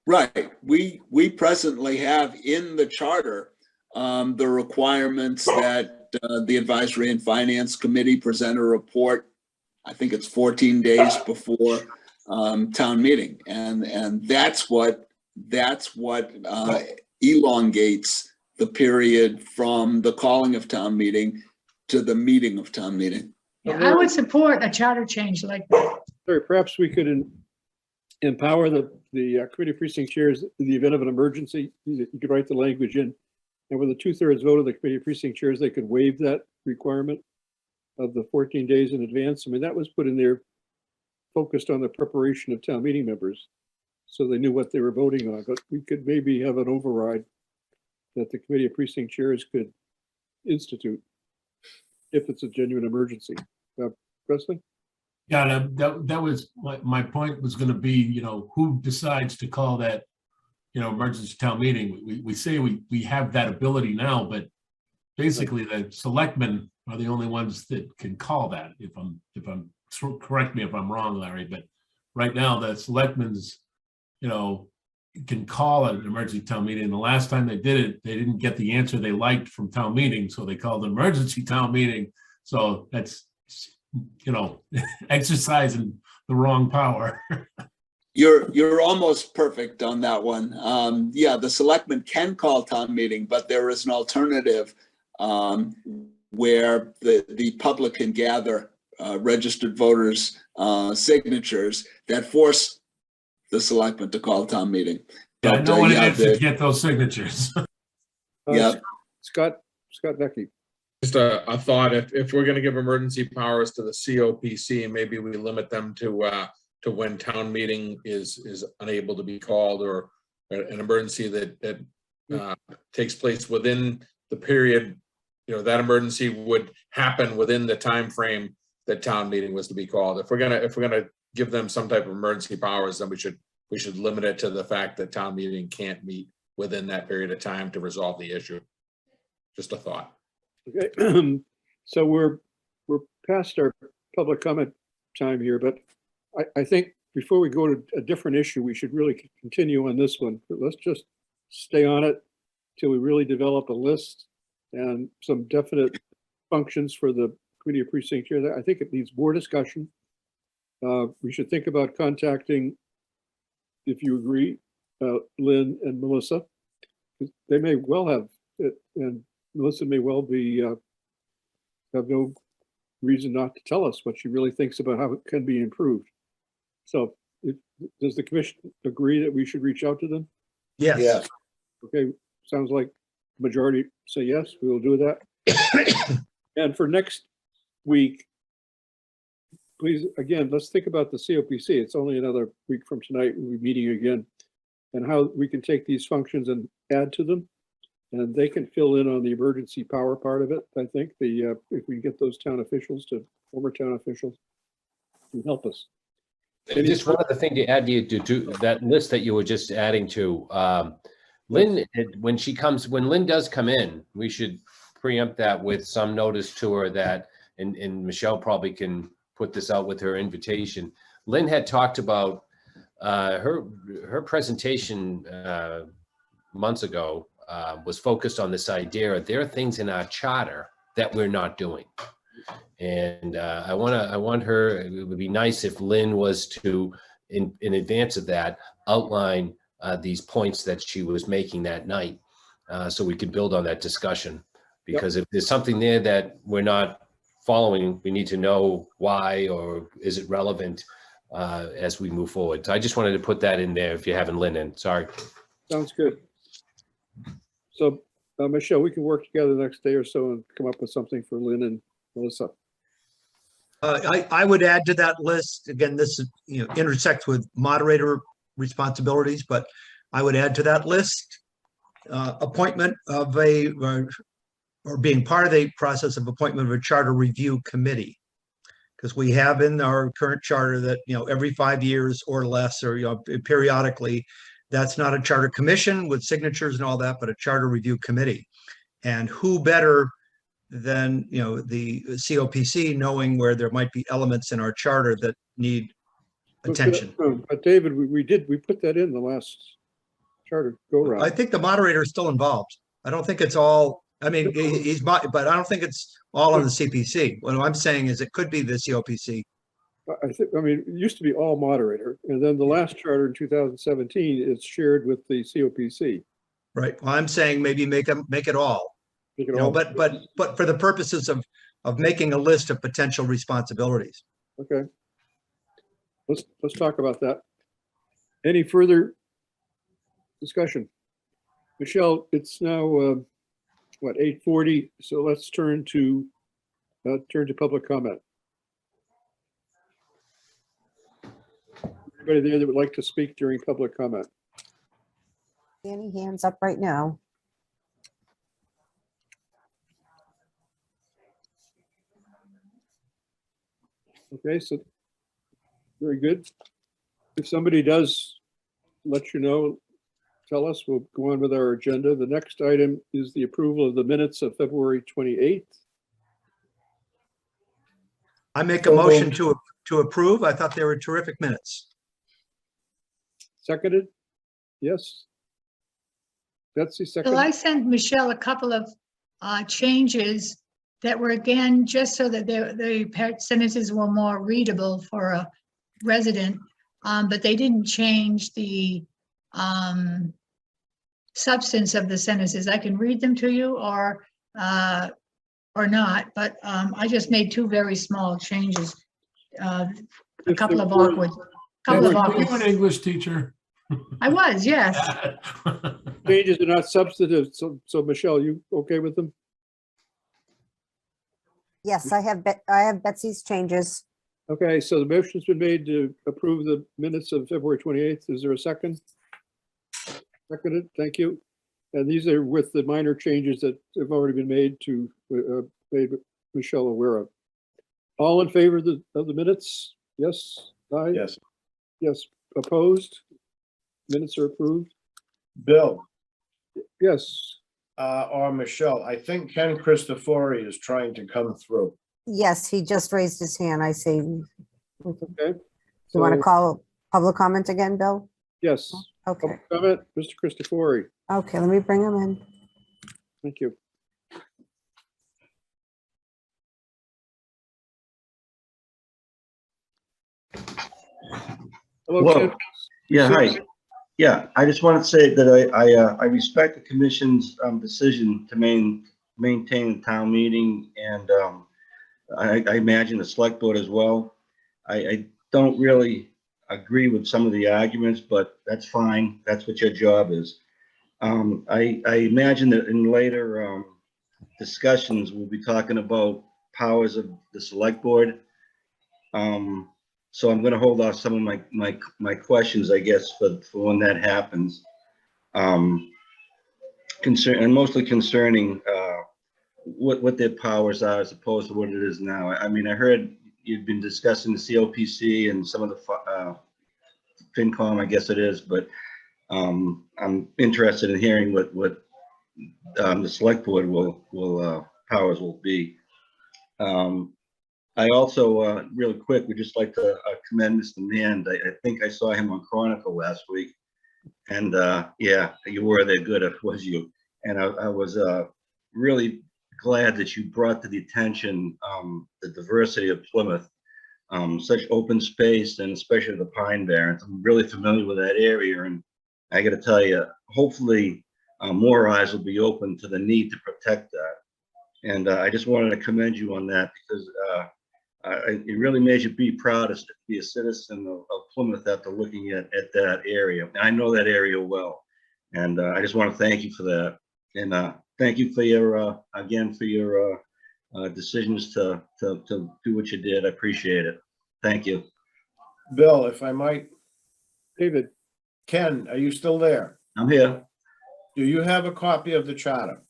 Right. We presently have in the charter the requirements that the Advisory and Finance Committee present a report. I think it's 14 days before town meeting, and that's what elongates the period from the calling of town meeting to the meeting of town meeting. Yeah, I would support a charter change like that. Sorry, perhaps we could empower the committee of precinct chairs in the event of an emergency. You could write the language in, and with a 2/3 vote of the committee of precinct chairs, they could waive that requirement of the 14 days in advance. I mean, that was put in there, focused on the preparation of town meeting members, so they knew what they were voting on. But we could maybe have an override that the committee of precinct chairs could institute if it's a genuine emergency. Presley? Yeah, that was my point was going to be, who decides to call that, emergency town meeting? We say we have that ability now, but basically the selectmen are the only ones that can call that. If I'm correct me if I'm wrong, Larry, but right now the selectmen's, can call an emergency town meeting. The last time they did it, they didn't get the answer they liked from town meeting, so they called an emergency town meeting. So that's, exercising the wrong power. You're almost perfect on that one. Yeah, the selectmen can call town meeting, but there is an alternative where the public can gather registered voters' signatures that force the selectmen to call town meeting. Yeah, I But, know what yeah, it is to get those signatures. Yeah. Scott Becky. Just a thought, if we're gonna give emergency powers to the COPC, maybe we limit them to when town meeting is unable to be called, or an emergency that takes place within the period, that emergency would happen within the time frame that town meeting was to be called. If we're gonna give them some type of emergency powers, then we should limit it to the fact that town meeting can't meet within that period of time to resolve the issue. Just a thought. Okay, so we're past our public comment time here, but I think before we go to a different issue, we should really continue on this one. But let's just stay on it till we really develop a list and some definite functions for the committee of precinct chair. I think it needs more discussion. We should think about contacting, if you agree, Lynn and Melissa. They may well have it, and Melissa may well be have no reason not to tell us what she really thinks about how it can be improved. So does the commission agree that we should reach out to them? Yes. Yeah. Okay, sounds like majority say yes, we will do that. And for next week, please, again, let's think about the COPC. It's only another week from tonight, we'll be meeting again, and how we can take these functions and add to them. And they can fill in on the emergency power part of it. I think if we get those town officials former town officials to help us. And just one other thing to add to that list that you were just adding to, Lynn, when Lynn does come in, we should preempt that with some notice to her that, and Michelle probably can put this out with her invitation. Lynn had talked about her presentation months ago was focused on this idea. There are things in our charter that we're not doing. And I want her, it would be nice if Lynn was to, in advance of that, outline these points that she was making that night, so we could build on that discussion. Because if there's something there that we're not following, we need to know why, or is it relevant as we move forward. So I just wanted to put that in there if you're having Lynn in, sorry. Sounds good. So Michelle, we can work together the next day or so and come up with something for Lynn and Melissa. I would add to that list, again, this intersects with moderator responsibilities, but I would add to that list appointment of or being part of the process of appointment of a charter review committee. Because we have in our current charter that, every 5 years or less, or, periodically, that's not a charter commission with signatures and all that, but a charter review committee. And who better than, the COPC, knowing where there might be elements in our charter that need attention. But David, we put that in the last charter go round. I think the moderator is still involved. I don't think it's all, but I don't think it's all on the CPC. What I'm saying is it could be the COPC. It used to be all moderator, and then the last charter in 2017 is shared with the COPC. Right. Well, I'm saying maybe make it all. But for the purposes of making a list of potential responsibilities. Okay. Let's talk about that. Any further discussion? Michelle, it's now 8:40, so let's turn to public comment. Anybody there that would like to speak during public comment? Any hands up right now? Okay, so very good. If somebody does let you know, tell us, we'll go on with our agenda. The next item is the approval of the minutes of February 28th. I make a motion to approve. I thought they were terrific minutes. Seconded? Yes. Betsy, second. Well, I sent Michelle a couple of changes that were, again, just so that the sentences were more readable for a resident, but they didn't change the substance of the sentences. I can read them to you or not, but I just made two very small changes. A If couple there of were- awkward, couple of Were awkward. you an English teacher? I was, yes. Changes are not substantive, so Michelle, you okay with them? Yes, I have Betsy's changes. Okay, so the motion's been made to approve the minutes of February 28th. Is there a second? Seconded, thank you. And these are with the minor changes that have already been made to, made Michelle aware of. All in favor of the minutes? Yes? Aye? Yes. Yes, opposed? Minutes are approved? Bill, Yes, or Michelle, I think Ken Christopher is trying to come through. Yes, he just raised his hand. I see. You okay. want to So, call public comment again, Bill? yes, Okay, public comment, Mr. Christopher, okay, let me bring him in. thank you. Hello, Hello. Ken. Yeah, hi. Yeah, I just want to say that I respect the commission's decision to maintain the town meeting, and I imagine the select board as well. I don't really agree with some of the arguments, but that's fine. That's what your job is. I imagine that in later discussions, we'll be talking about powers of the select board. So I'm going to hold off some of my questions, I guess, for when that happens. Mostly concerning what their powers are as opposed to what it is now. I mean, I heard you've been discussing the COPC and some of the FinCom, I guess it is, but I'm interested in hearing what the select board powers will be. I also, really quick, would just like to commend Mr. Mand. I think I saw him on Chronicle last week. And yeah, you were there good, was you? And I was really glad that you brought to the attention the diversity of Plymouth, such open space, and especially the Pine Barrens. I'm really familiar with that area, and I got to tell you, hopefully more eyes will be open to the need to protect that. And I just wanted to commend you on that, because it really made you be proud to be a citizen of Plymouth after looking at that area. And I know that area well, and I just want to thank you for that. And thank you for your again for your decisions to do what you did. I appreciate it. Thank you. Bill, if I might, David, Ken, are you still there? I'm here. Do you have a copy of the charter?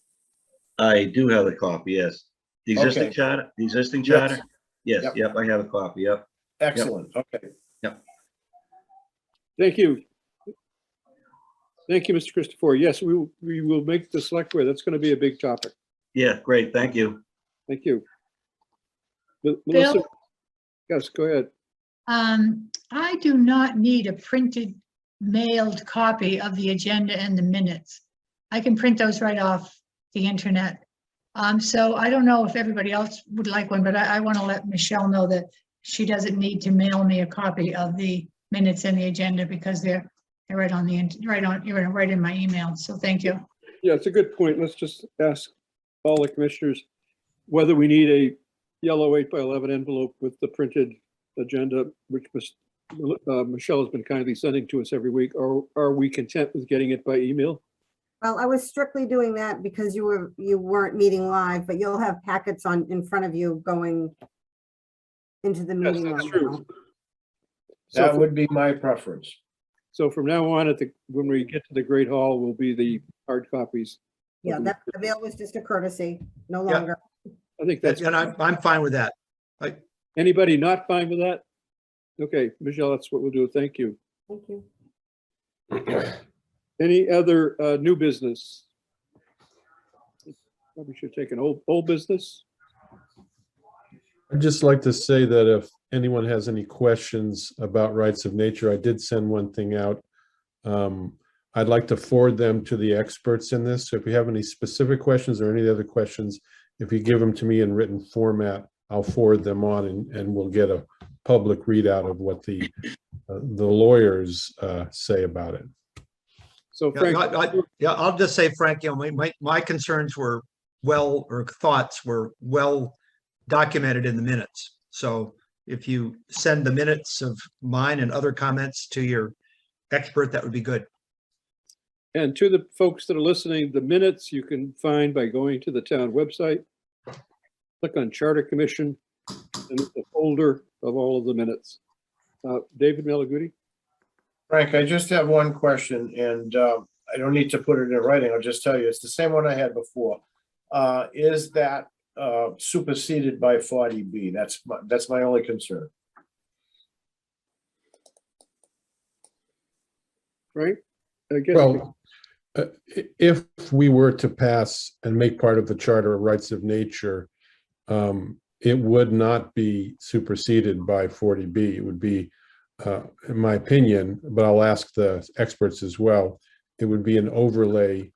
I do have a copy. Yes. The existing Okay. charter. The existing Yes. charter. Yes. Yep. Yep. I have a copy. Yep. Excellent, okay. thank you. Thank you, Mr. Christopher. Yes, we will make the select board. That's going to be a big topic. Yeah. Great. Thank you. Thank you. Melissa, Bill? yes, go ahead. I do not need a printed, mailed copy of the agenda and the minutes. I can print those right off the internet. So I don't know if everybody else would like one, but I want to let Michelle know that she doesn't need to mail me a copy of the minutes and the agenda, because they're right on right in my email. So thank you. Yeah, it's a good point. Let's just ask all the commissioners whether we need a yellow 8x11 envelope with the printed agenda, which Michelle has been kindly sending to us every week, or are we content with getting it by email? Well, I was strictly doing that because you weren't meeting live, but you'll have packets in front of you going into the Yes, meeting that's room. true. That would be my preference. So from now on, when we get to the Great Hall, will be the hard copies. Yeah, that avail was just a courtesy, no Yeah. longer. I think that's, And I'm fine with that. anybody not fine with that? Okay, Michelle, that's what we'll do. Thank you. Thank you. Any other new business? Probably should take an old business. I'd just like to say that if anyone has any questions about rights of nature, I did send one thing out. I'd like to forward them to the experts in this. So if you have any specific questions or any other questions, if you give them to me in written format, I'll forward them on and we'll get a public readout of what the lawyers say about it. So Frank, Yeah, I'll just say, Frank, my concerns were thoughts were well documented in the minutes. So if you send the minutes of mine and other comments to your expert, that would be good. and to the folks that are listening, the minutes you can find by going to the town website, click on Charter Commission, and it's a folder of all of the minutes. David Malaguti? Frank, I just have one question, and I don't need to put it in writing. I'll just tell you, it's the same one I had before. Is that superseded by 40B? That's my only concern. Right? Again, Well, if we were to pass and make part of the Charter of Rights of Nature, it would not be superseded by 40B. It would be, in my opinion, but I'll ask the experts as well, it would be an overlay.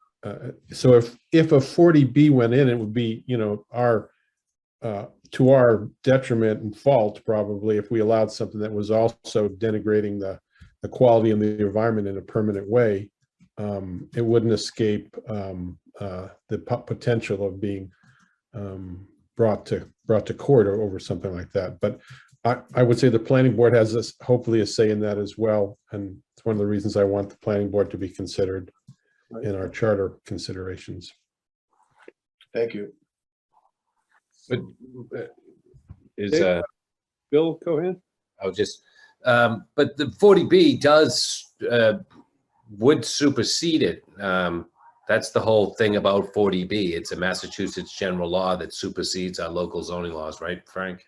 So if a 40B went in, it would be, to our detriment and fault, probably, if we allowed something that was also denigrating the quality and the environment in a permanent way. It wouldn't escape the potential of being brought to court or over something like that. But I would say the planning board has hopefully a say in that as well, and it's one of the reasons I want the planning board to be considered in our charter considerations. Thank you. But is Bill Cohen? I'll just but the 40B would supersede it. That's the whole thing about 40B. It's a Massachusetts general law that supersedes our local zoning laws, right, Frank?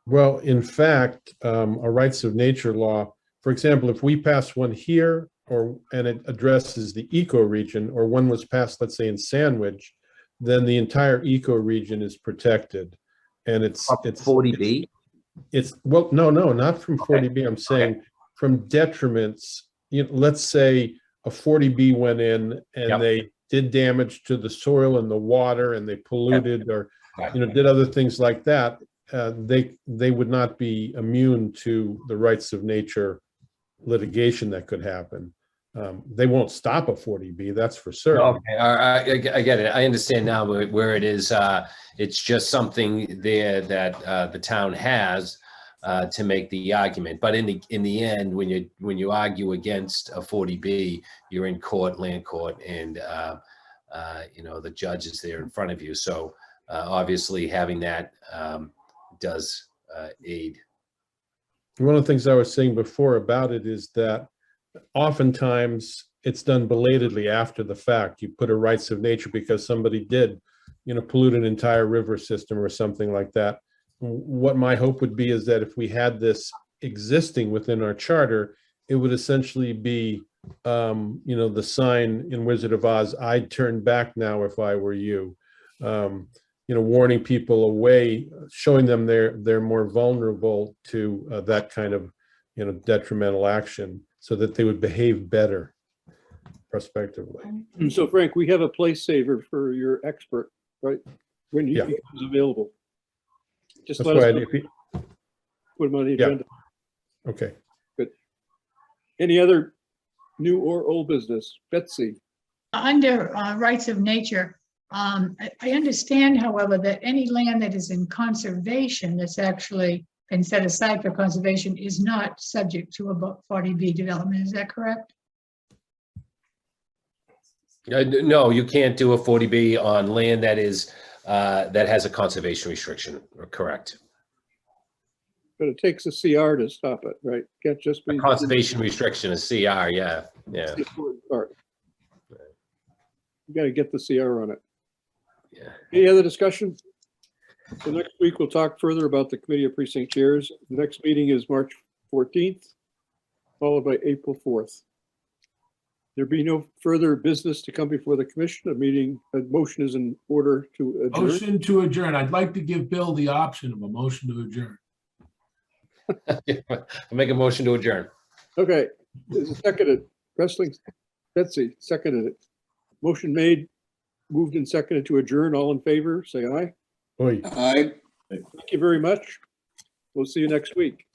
Well, in fact, a rights of nature law, for example, if we pass one here and it addresses the ecoregion, or one was passed, let's say, in Sandwich, then the entire ecoregion is protected. And it's 40B? Well, no, not from 40B. I'm saying from detriments. Let's say a 40B went in and they did damage to the soil and the water, and they polluted or did other things like that. They would not be immune to the rights of nature litigation that could happen. They won't stop a 40B, that's for certain. Okay, I get it. I understand now where it is. It's just something there that the town has to make the argument. But in the end, when you argue against a 40B, you're in court, land court, and the judge is there in front of you. So obviously, having that does aid. One of the things I was saying before about it is that oftentimes it's done belatedly after the fact. You put a rights of nature because somebody did, pollute an entire river system or something like that. What my hope would be is that if we had this existing within our charter, it would essentially be, the sign in Wizard of Oz, I'd turn back now if I were you. Warning people away, showing them they're more vulnerable to that kind of, detrimental action, so that they would behave better prospectively. So Frank, we have a place saver for your expert, right? When he becomes available. Just That's let us why know. Put him on the agenda. Okay. Good. Any other new or old business? Betsy? Under rights of nature, I understand, however, that any land that is in conservation that's actually been set aside for conservation is not subject to a 40B development. Is that correct? No, you can't do a 40B on land that has a conservation restriction. Correct. But it takes a CR to stop it, right? Can't just be. A conservation restriction, a CR, yeah. That's the important part. You got to get the CR on it. Yeah. Any other discussion? So next week, we'll talk further about the Committee of Precinct Chairs. The next meeting is March 14th, followed by April 4th. There be no further business to come before the commission. A motion is in order to adjourn. Motion to adjourn. I'd like to give Bill the option of a motion to adjourn. I'll make a motion to adjourn. Okay, is it seconded? Wrestling Betsy seconded it. Motion made, moved and seconded to adjourn. All in favor, say aye. Oy. Aye. Thank you very much. We'll see you next week.